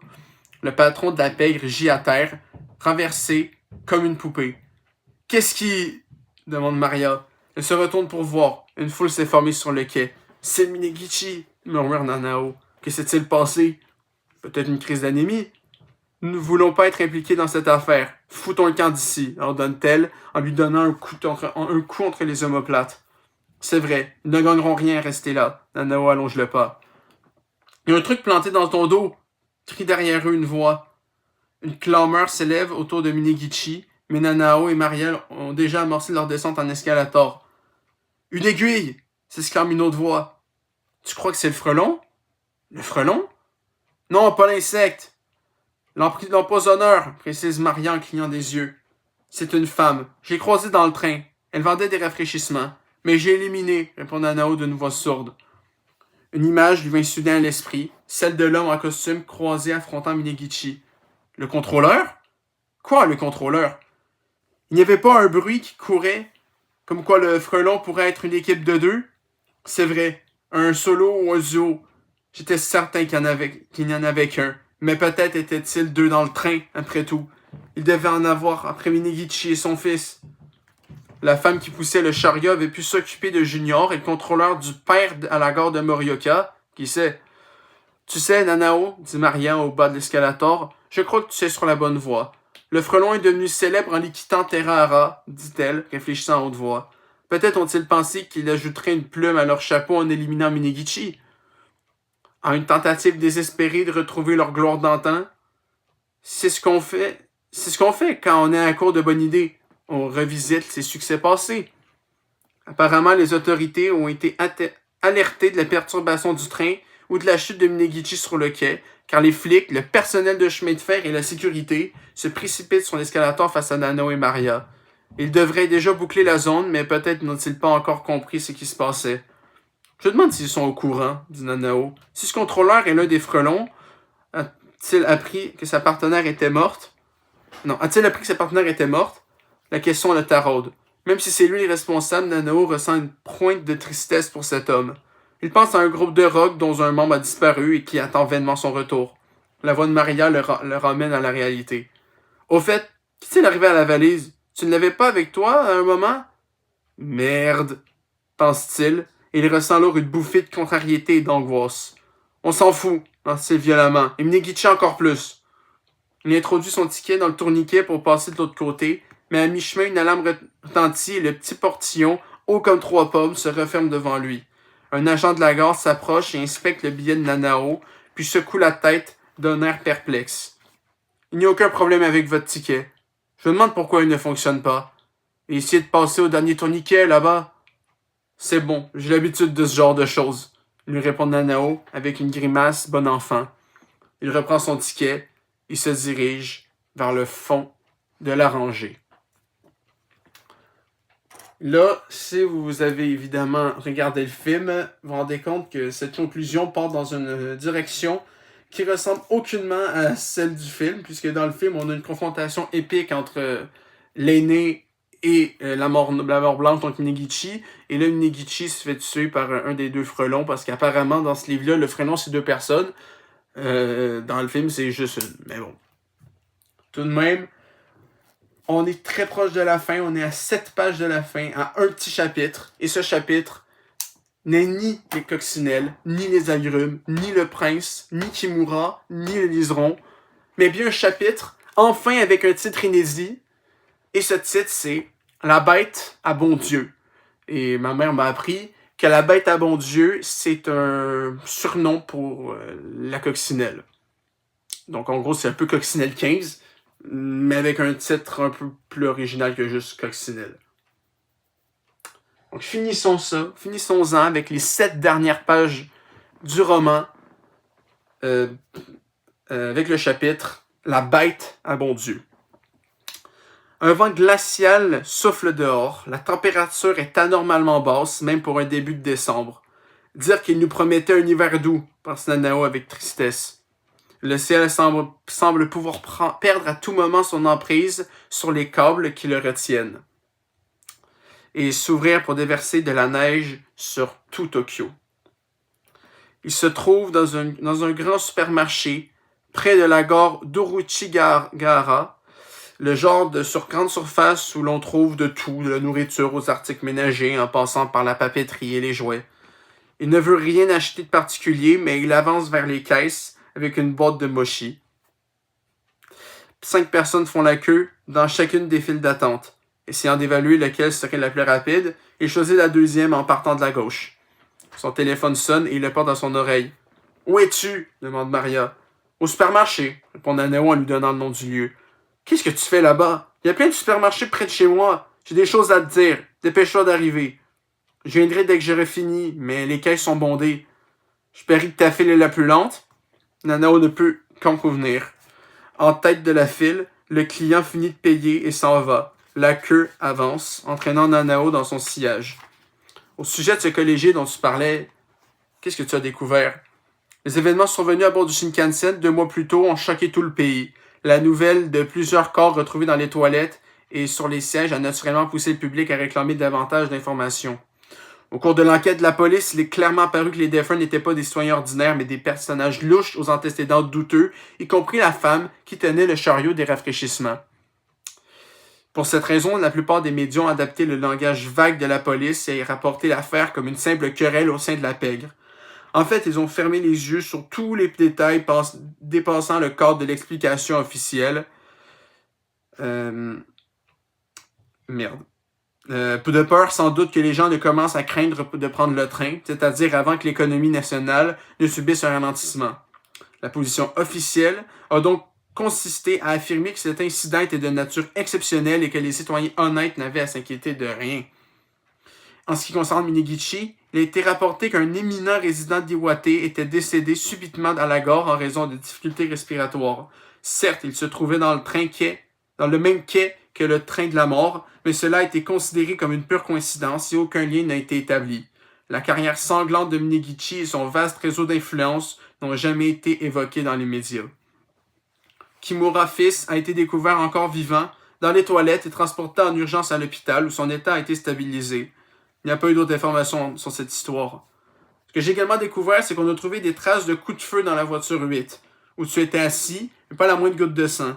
Le patron de la pègre gît à terre, renversé comme une poupée. « Qu'est-ce qui... » demande Maria. Elle se retourne pour voir. Une foule s'est formée sur le quai. « C'est Minegichi !» murmure Nanao. « Que s'est-il passé? Peut-être une crise d'anémie? » Nous ne voulons pas être impliqués dans cette affaire. Foutons le camp d'ici, ordonne-t-elle, en lui donnant un coup entre les omoplates. C'est vrai, ils ne gagneront rien à rester là. Nanao allonge le pas. Il y a un truc planté dans ton dos, crie derrière eux une voix. Une clameur s'élève autour de Minegichi, mais Nanao et Marielle ont déjà amorcé leur descente en escalator. Une aiguille! S'exclame une autre voix. Tu crois que c'est le frelon? Le frelon? Non, pas l'insecte. L'empoisonneur, précise Maria en clignant des yeux. C'est une femme. Je l'ai croisée dans le train. Elle vendait des rafraîchissements. Mais j'ai éliminé, répond Nanao d'une voix sourde. Une image lui vint soudain à l'esprit, celle de l'homme en costume croisé affrontant Minegichi. Le contrôleur? Quoi, le contrôleur? Il n'y avait pas un bruit qui courait, comme quoi le frelon pourrait être une équipe de deux? C'est vrai, un solo ou un duo. J'étais certain qu'il n'y en avait qu'un, mais peut-être étaient-ils deux dans le train, après tout. Il devait en avoir après Minegichi et son fils. La femme qui poussait le chariot avait pu s'occuper de Junior et le contrôleur du père à la gare de Morioka. Qui sait? Tu sais, Nanao, dit Marianne au bas de l'escalator, je crois que tu es sur la bonne voie. Le frelon est devenu célèbre en les quittant Terrara, dit-elle, réfléchissant à haute voix. Peut-être ont-ils pensé qu'il ajouterait une plume à leur chapeau en éliminant Minegichi. En une tentative désespérée de retrouver leur gloire d'antan, c'est ce qu'on fait quand on est à court de bonnes idées. On revisite ses succès passés. Apparemment, les autorités ont été alertées de la perturbation du train ou de la chute de Minegichi sur le quai, car les flics, le personnel de chemin de fer et la sécurité se précipitent sur l'escalator face à Nano et Maria. Ils devraient déjà boucler la zone, mais peut-être n'ont-ils pas encore compris ce qui se passait. Je demande s'ils sont au courant, dit Nanao. Si ce contrôleur est l'un des frelons, a-t-il appris que sa partenaire était morte? Non, a-t-il appris que sa partenaire était morte? La question le taraude. Même si c'est lui le responsable, Nanao ressent une pointe de tristesse pour cet homme. Il pense à un groupe de rock dont un membre a disparu et qui attend vainement son retour. La voix de Maria le ramène à la réalité. Au fait, qu'est-il arrivé à la valise? Tu ne l'avais pas avec toi à un moment? Merde, pense-t-il, et il ressent alors une bouffée de contrariété et d'angoisse. On s'en fout, pense-t-il violemment, et Minegichi encore plus. Il introduit son ticket dans le tourniquet pour passer de l'autre côté, mais à mi-chemin, une alarme retentit et le petit portillon, haut comme 3 pommes, se referme devant lui. Un agent de la gare s'approche et inspecte le billet de Nanao, puis secoue la tête d'un air perplexe. Il n'y a aucun problème avec votre ticket. Je me demande pourquoi il ne fonctionne pas. Et essayez de passer au dernier tourniquet, là-bas. C'est bon, j'ai l'habitude de ce genre de choses, lui répond Nanao avec une grimace bon enfant. Il reprend son ticket et se dirige vers le fond de la rangée. Là, si vous avez évidemment regardé le film, vous vous rendez compte que cette conclusion part dans une direction qui ressemble aucunement à celle du film, puisque dans le film, on a une confrontation épique entre l'aîné et la mort blanche, donc Minegichi. Et là, Minegichi se fait tuer par un des deux frelons, parce qu'apparemment, dans ce livre-là, le frelon, c'est 2 personnes. Dans le film, c'est juste une. Mais bon. Tout de même, on est très proche de la fin. On est à 7 pages de la fin, à un petit chapitre. Et ce chapitre n'est ni les coccinelles, ni les agrumes, ni le prince, ni Kimura, ni le liseron, mais bien un chapitre, enfin avec un titre inédit. Et ce titre, c'est La bête à bon Dieu. Et ma mère m'a appris que la bête à bon Dieu, c'est un surnom pour la coccinelle. Donc en gros, c'est un peu Coccinelle 15, mais avec un titre un peu plus original que juste Coccinelle. Donc finissons-en avec les 7 dernières pages du roman, avec le chapitre La bête à bon Dieu. Un vent glacial souffle dehors, la température est anormalement basse, même pour un début de décembre. Dire qu'il nous promettait un hiver doux, pense Nanao avec tristesse. Le ciel semble pouvoir perdre à tout moment son emprise sur les câbles qui le retiennent et s'ouvrir pour déverser de la neige sur tout Tokyo. Il se trouve dans un grand supermarché près de la gare d'Uruchigara, le genre de grande surface où l'on trouve de tout, de la nourriture aux articles ménagers en passant par la papeterie et les jouets. Il ne veut rien acheter de particulier, mais il avance vers les caisses avec une boîte de mochi. 5 personnes font la queue dans chacune des files d'attente. Essayant d'évaluer lequel serait la plus rapide, il choisit la deuxième en partant de la gauche. Son téléphone sonne et il le porte à son oreille. « Où es-tu? » demande Maria. « Au supermarché, » répond Nanao en lui donnant le nom du lieu. « Qu'est-ce que tu fais là-bas? Il y a plein de supermarchés près de chez moi. J'ai des choses à te dire. Dépêche-toi d'arriver. » « Je viendrai dès que j'aurai fini, mais les caisses sont bondées. Je parie que ta file est la plus lente. » Nanao ne peut qu'en convenir. En tête de la file, le client finit de payer et s'en va. La queue avance, entraînant Nanao dans son sillage. Au sujet de ce collégien dont tu parlais, qu'est-ce que tu as découvert? Les événements survenus à bord du Shinkansen 2 mois plus tôt ont choqué tout le pays. La nouvelle de plusieurs corps retrouvés dans les toilettes et sur les sièges a naturellement poussé le public à réclamer davantage d'informations. Au cours de l'enquête de la police, il est clairement apparu que les défunts n'étaient pas des citoyens ordinaires, mais des personnages louches aux antécédents douteux, y compris la femme qui tenait le chariot des rafraîchissements. Pour cette raison, la plupart des médias ont adapté le langage vague de la police et rapporté l'affaire comme une simple querelle au sein de la pègre. En fait, ils ont fermé les yeux sur tous les détails dépassant le cadre de l'explication officielle. De peur sans doute que les gens ne commencent à craindre de prendre le train, c'est-à-dire avant que l'économie nationale ne subisse un ralentissement. La position officielle a donc consisté à affirmer que cet incident était de nature exceptionnelle et que les citoyens honnêtes n'avaient à s'inquiéter de rien. En ce qui concerne Minegichi, il a été rapporté qu'un éminent résident d'Iwate était décédé subitement dans la gare en raison de difficultés respiratoires. Certes, il se trouvait dans le même quai que le train de la mort, mais cela a été considéré comme une pure coïncidence et aucun lien n'a été établi. La carrière sanglante de Minegichi et son vaste réseau d'influence n'ont jamais été évoqués dans les médias. Kimura fils a été découvert encore vivant, dans les toilettes et transporté en urgence à l'hôpital où son état a été stabilisé. Il n'y a pas eu d'autres informations sur cette histoire. Ce que j'ai également découvert, c'est qu'on a trouvé des traces de coups de feu dans la voiture 8, où tu étais assis, mais pas la moindre goutte de sang.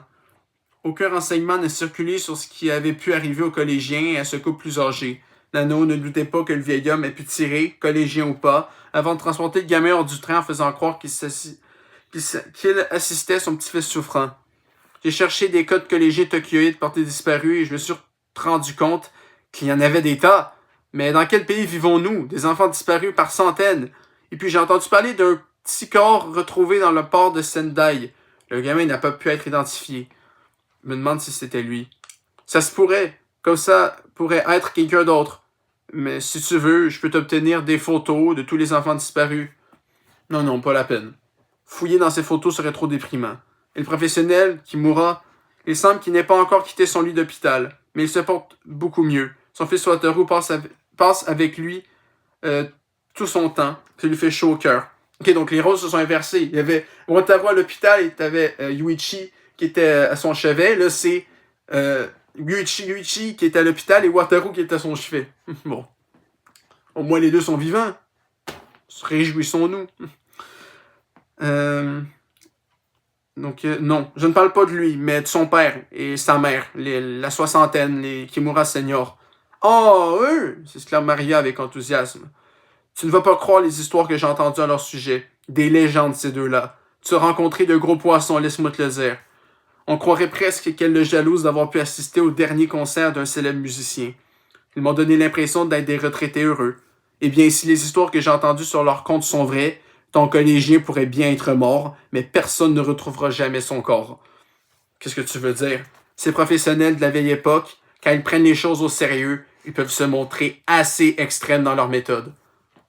Aucun renseignement n'a circulé sur ce qui avait pu arriver aux collégiens et à ce couple plus âgé. Nano ne doutait pas que le vieil homme ait pu tirer, collégien ou pas, avant de transporter le gamin hors du train en faisant croire qu'il assistait son petit-fils souffrant. J'ai cherché des cas de collégiens tokyoïdes portés disparus et je me suis rendu compte qu'il y en avait des tas. Mais dans quel pays vivons-nous? Des enfants disparus par centaines. Et puis j'ai entendu parler d'un petit corps retrouvé dans le port de Sendai. Le gamin n'a pas pu être identifié. Je me demande si c'était lui. Ça se pourrait. Comme ça pourrait être quelqu'un d'autre. Mais si tu veux, je peux t'obtenir des photos de tous les enfants disparus. Non, pas la peine. Fouiller dans ces photos serait trop déprimant. Et le professionnel, Kimura, il semble qu'il n'ait pas encore quitté son lit d'hôpital, mais il se porte beaucoup mieux. Son fils Wataru passe avec lui tout son temps. Ça lui fait chaud au cœur. Ok, donc les rôles se sont inversés. Il y avait Wataru à l'hôpital et tu avais Yuichi qui était à son chevet. Là, c'est Yuichi qui est à l'hôpital et Wataru qui est à son chevet. Bon. Au moins les deux sont vivants. Réjouissons-nous. Donc, non, je ne parle pas de lui, mais de son père et sa mère, la soixantaine, les Kimura Senior. Oh, eux! s'exclame Maria avec enthousiasme. Tu ne vas pas croire les histoires que j'ai entendues à leur sujet. Des légendes, ces deux-là. Tu as rencontré de gros poissons, laisse-moi te le dire. On croirait presque qu'elle le jalouse d'avoir pu assister au dernier concert d'un célèbre musicien. Ils m'ont donné l'impression d'être des retraités heureux. Eh bien, si les histoires que j'ai entendues sur leur compte sont vraies, ton collégien pourrait bien être mort, mais personne ne retrouvera jamais son corps. Qu'est-ce que tu veux dire? Ces professionnels de la vieille époque, quand ils prennent les choses au sérieux, ils peuvent se montrer assez extrêmes dans leur méthode.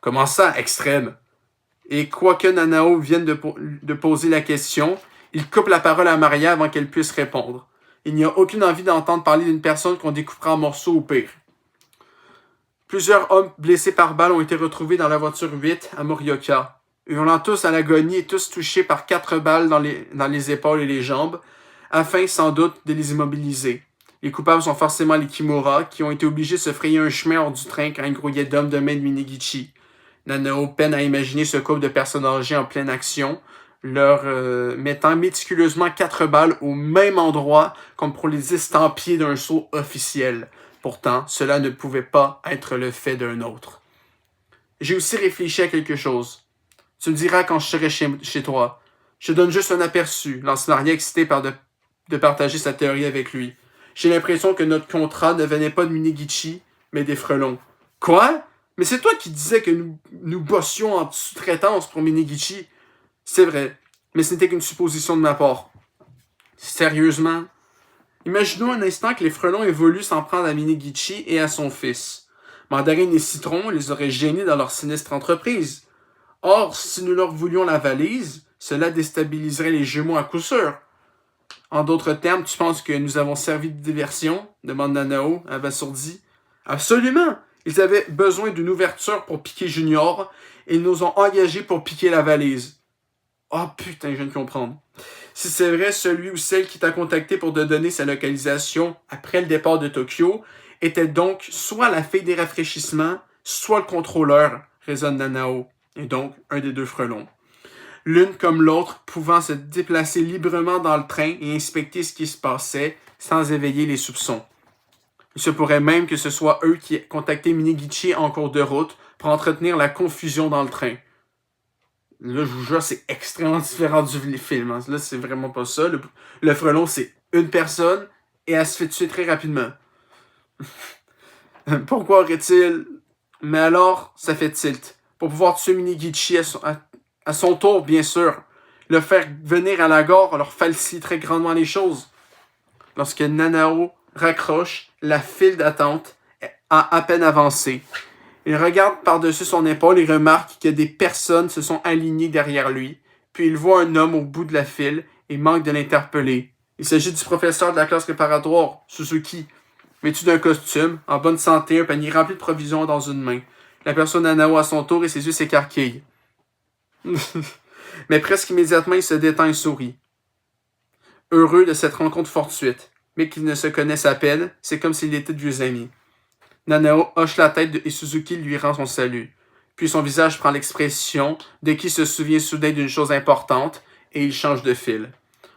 Comment ça, extrême? Et quoique Nanao vienne de poser la question, il coupe la parole à Maria avant qu'elle puisse répondre. Il n'y a aucune envie d'entendre parler d'une personne qu'on découpera en morceaux ou pire. Plusieurs hommes blessés par balle ont été retrouvés dans la voiture 8 à Morioka. Hurlant tous à l'agonie et tous touchés par 4 balles dans les épaules et les jambes, afin sans doute de les immobiliser. Les coupables sont forcément les Kimura, qui ont été obligés de se frayer un chemin hors du train quand ils grouillaient d'hommes de main de Minegichi. Nanao peine à imaginer ce couple de personnes âgées en pleine action, leur mettant méticuleusement 4 balles au même endroit comme pour les estampiller d'un sceau officiel. Pourtant, cela ne pouvait pas être le fait d'un autre. J'ai aussi réfléchi à quelque chose. Tu me diras quand je serai chez toi. Je te donne juste un aperçu, lance Maria excitée de partager sa théorie avec lui. J'ai l'impression que notre contrat ne venait pas de Minegichi, mais des frelons. Quoi? Mais c'est toi qui disais que nous bossions en sous-traitance pour Minegichi. C'est vrai, mais ce n'était qu'une supposition de ma part. Sérieusement? Imaginons un instant que les frelons aient voulu s'en prendre à Minegichi et à son fils. Mandarine et Citron les auraient gênés dans leur sinistre entreprise. Or, si nous leur voulions la valise, cela déstabiliserait les jumeaux à coup sûr. En d'autres termes, tu penses que nous avons servi de diversion? Demande Nanao, abasourdi. Absolument! Ils avaient besoin d'une ouverture pour piquer Junior et ils nous ont engagés pour piquer la valise. Oh putain, je viens de comprendre. Si c'est vrai, celui ou celle qui t'a contacté pour te donner sa localisation après le départ de Tokyo était donc soit la fille des rafraîchissements, soit le contrôleur, raisonne Nanao, et donc un des deux frelons. L'une comme l'autre pouvant se déplacer librement dans le train et inspecter ce qui se passait sans éveiller les soupçons. Il se pourrait même que ce soit eux qui aient contacté Minegichi en cours de route pour entretenir la confusion dans le train. Là, je vous jure, c'est extrêmement différent du film. Hein. Là, c'est vraiment pas ça. Le frelon, c'est une personne et elle se fait tuer très rapidement. Pourquoi aurait-il... Mais alors, ça fait tilt. Pour pouvoir tuer Minegichi à son tour, bien sûr. Le faire venir à la gare leur faciliterait grandement les choses. Lorsque Nanao raccroche, la file d'attente a à peine avancé. Il regarde par-dessus son épaule et remarque que des personnes se sont alignées derrière lui. Puis il voit un homme au bout de la file et manque de l'interpeller. Il s'agit du professeur de la classe préparatoire, Suzuki, vêtu d'un costume, en bonne santé, un panier rempli de provisions dans une main. La personne Nanao à son tour et ses yeux s'écarquillent. Mais presque immédiatement, il se détend et sourit. Heureux de cette rencontre fortuite, mais qu'ils ne se connaissent à peine, c'est comme s'ils étaient de vieux amis. Nanao hoche la tête et Suzuki lui rend son salut. Puis son visage prend l'expression de qui se souvient soudain d'une chose importante et il change de fil.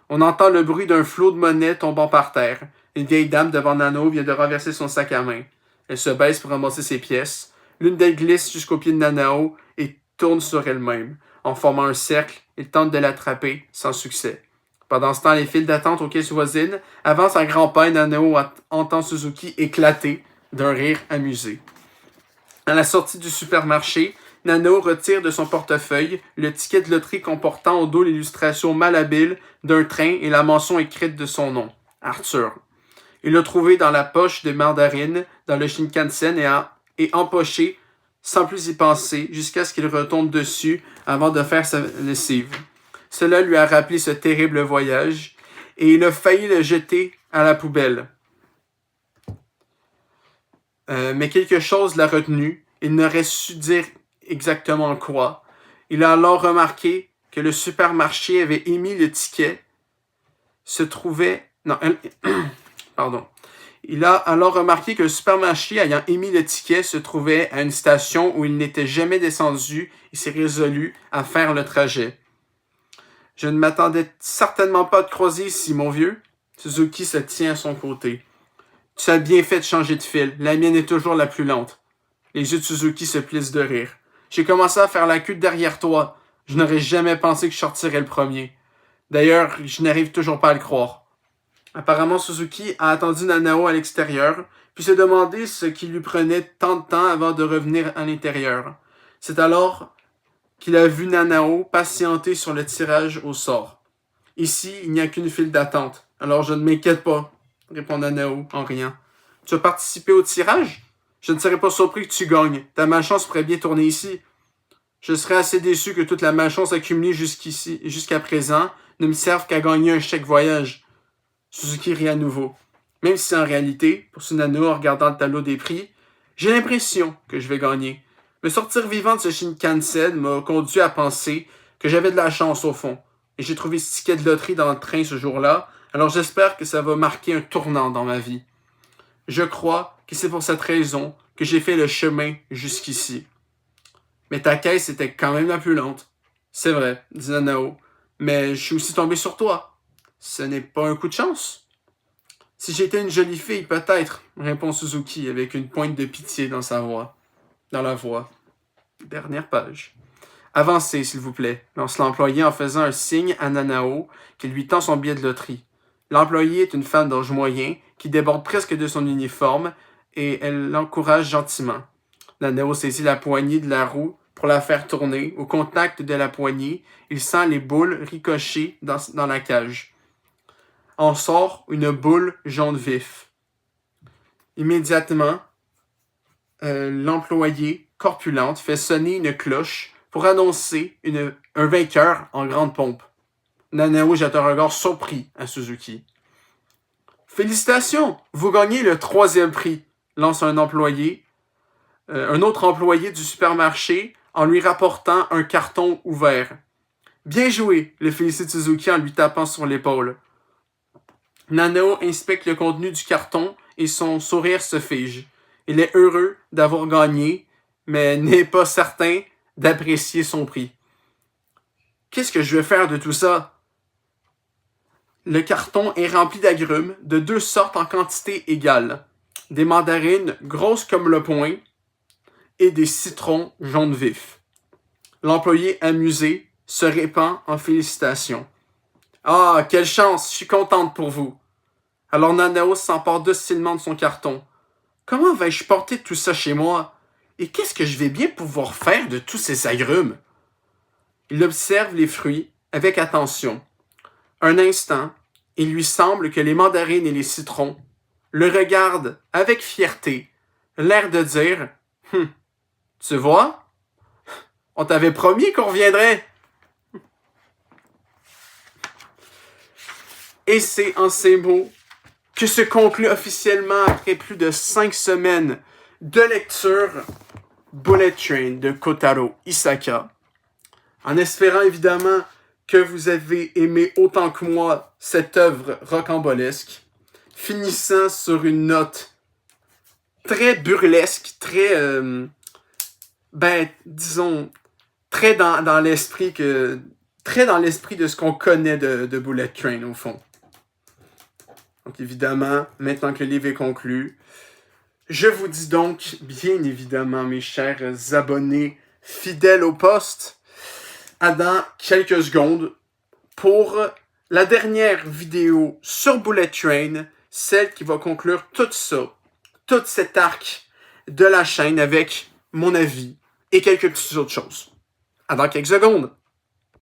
On entend le bruit d'un flot de monnaie tombant par terre. Une vieille dame devant Nanao vient de renverser son sac à main. Elle se baisse pour ramasser ses pièces. L'une d'elles glisse jusqu'au pied de Nanao et tourne sur elle-même. En formant un cercle, il tente de l'attraper, sans succès. Pendant ce temps, les files d'attente aux caisses voisines avancent à grands pas et Nanao entend Suzuki éclater d'un rire amusé. À la sortie du supermarché, Nanao retire de son portefeuille le ticket de loterie comportant au dos l'illustration malhabile d'un train et la mention écrite de son nom, Arthur. Il l'a trouvé dans la poche de Mandarine, dans le Shinkansen et empoché sans plus y penser jusqu'à ce qu'il retombe dessus avant de faire sa lessive. Cela lui a rappelé ce terrible voyage et il a failli le jeter à la poubelle. Mais quelque chose l'a retenu. Il n'aurait su dire exactement quoi. Il a alors remarqué que le supermarché avait émis le ticket se trouvait... Non, pardon. Il a alors remarqué que le supermarché ayant émis le ticket se trouvait à une station où il n'était jamais descendu et s'est résolu à faire le trajet. Je ne m'attendais certainement pas à te croiser ici, mon vieux. Suzuki se tient à son côté. Tu as bien fait de changer de fil. La mienne est toujours la plus lente. Les yeux de Suzuki se plissent de rire. J'ai commencé à faire la queue derrière toi. Je n'aurais jamais pensé que je sortirais le premier. D'ailleurs, je n'arrive toujours pas à le croire. Apparemment, Suzuki a attendu Nanao à l'extérieur, puis s'est demandé ce qui lui prenait tant de temps avant de revenir à l'intérieur. C'est alors qu'il a vu Nanao patienter sur le tirage au sort. Ici, il n'y a qu'une file d'attente, alors je ne m'inquiète pas, répond Nanao en riant. Tu as participé au tirage? Je ne serais pas surpris que tu gagnes. Ta malchance pourrait bien tourner ici. Je serais assez déçu que toute la malchance accumulée jusqu'à présent ne me serve qu'à gagner un chèque voyage. Suzuki rit à nouveau. Même si en réalité, poursuit Nanao en regardant le tableau des prix, j'ai l'impression que je vais gagner. Me sortir vivant de ce Shinkansen m'a conduit à penser que j'avais de la chance au fond. Et j'ai trouvé ce ticket de loterie dans le train ce jour-là, alors j'espère que ça va marquer un tournant dans ma vie. Je crois que c'est pour cette raison que j'ai fait le chemin jusqu'ici. Mais ta caisse était quand même la plus lente. C'est vrai, dit Nanao, mais je suis aussi tombé sur toi. Ce n'est pas un coup de chance? Si j'étais une jolie fille, peut-être, répond Suzuki avec une pointe de pitié dans la voix. Dernière page. Avancez, s'il vous plaît, lance l'employé en faisant un signe à Nanao qui lui tend son billet de loterie. L'employé est une femme d'âge moyen qui déborde presque de son uniforme, et elle l'encourage gentiment. Nanao saisit la poignée de la roue pour la faire tourner. Au contact de la poignée, il sent les boules ricocher dans la cage. En sort une boule jaune vif. Immédiatement, l'employée corpulente fait sonner une cloche pour annoncer un vainqueur en grande pompe. Nanao jette un regard surpris à Suzuki. « Félicitations, vous gagnez le 3e prix », lance un autre employé du supermarché en lui rapportant un carton ouvert. « Bien joué », le félicite Suzuki en lui tapant sur l'épaule. Nanao inspecte le contenu du carton et son sourire se fige. Il est heureux d'avoir gagné, mais n'est pas certain d'apprécier son prix. Qu'est-ce que je vais faire de tout ça? Le carton est rempli d'agrumes de 2 sortes en quantité égale. Des mandarines grosses comme le poing et des citrons jaunes vifs. L'employé amusé se répand en félicitations. « Ah, quelle chance, je suis contente pour vous. » Alors Nanao s'empare docilement de son carton. « Comment vais-je porter tout ça chez moi? Et qu'est-ce que je vais bien pouvoir faire de tous ces agrumes? » Il observe les fruits avec attention. Un instant, il lui semble que les mandarines et les citrons le regardent avec fierté, l'air de dire « Tu vois, on t'avait promis qu'on reviendrait. » Et c'est en ces mots que se conclut officiellement, après plus de 5 semaines de lecture, Bullet Train de Kotaro Isaka. En espérant évidemment que vous avez aimé autant que moi cette œuvre rocambolesque, finissant sur une note très burlesque, très, disons, très dans l'esprit de ce qu'on connaît de Bullet Train au fond. Donc évidemment, maintenant que le livre est conclu, je vous dis donc, bien évidemment, mes chers abonnés fidèles au poste, à dans quelques secondes pour la dernière vidéo sur Bullet Train, celle qui va conclure tout ça, tout cet arc de la chaîne avec mon avis et quelques petites autres choses. À dans quelques secondes.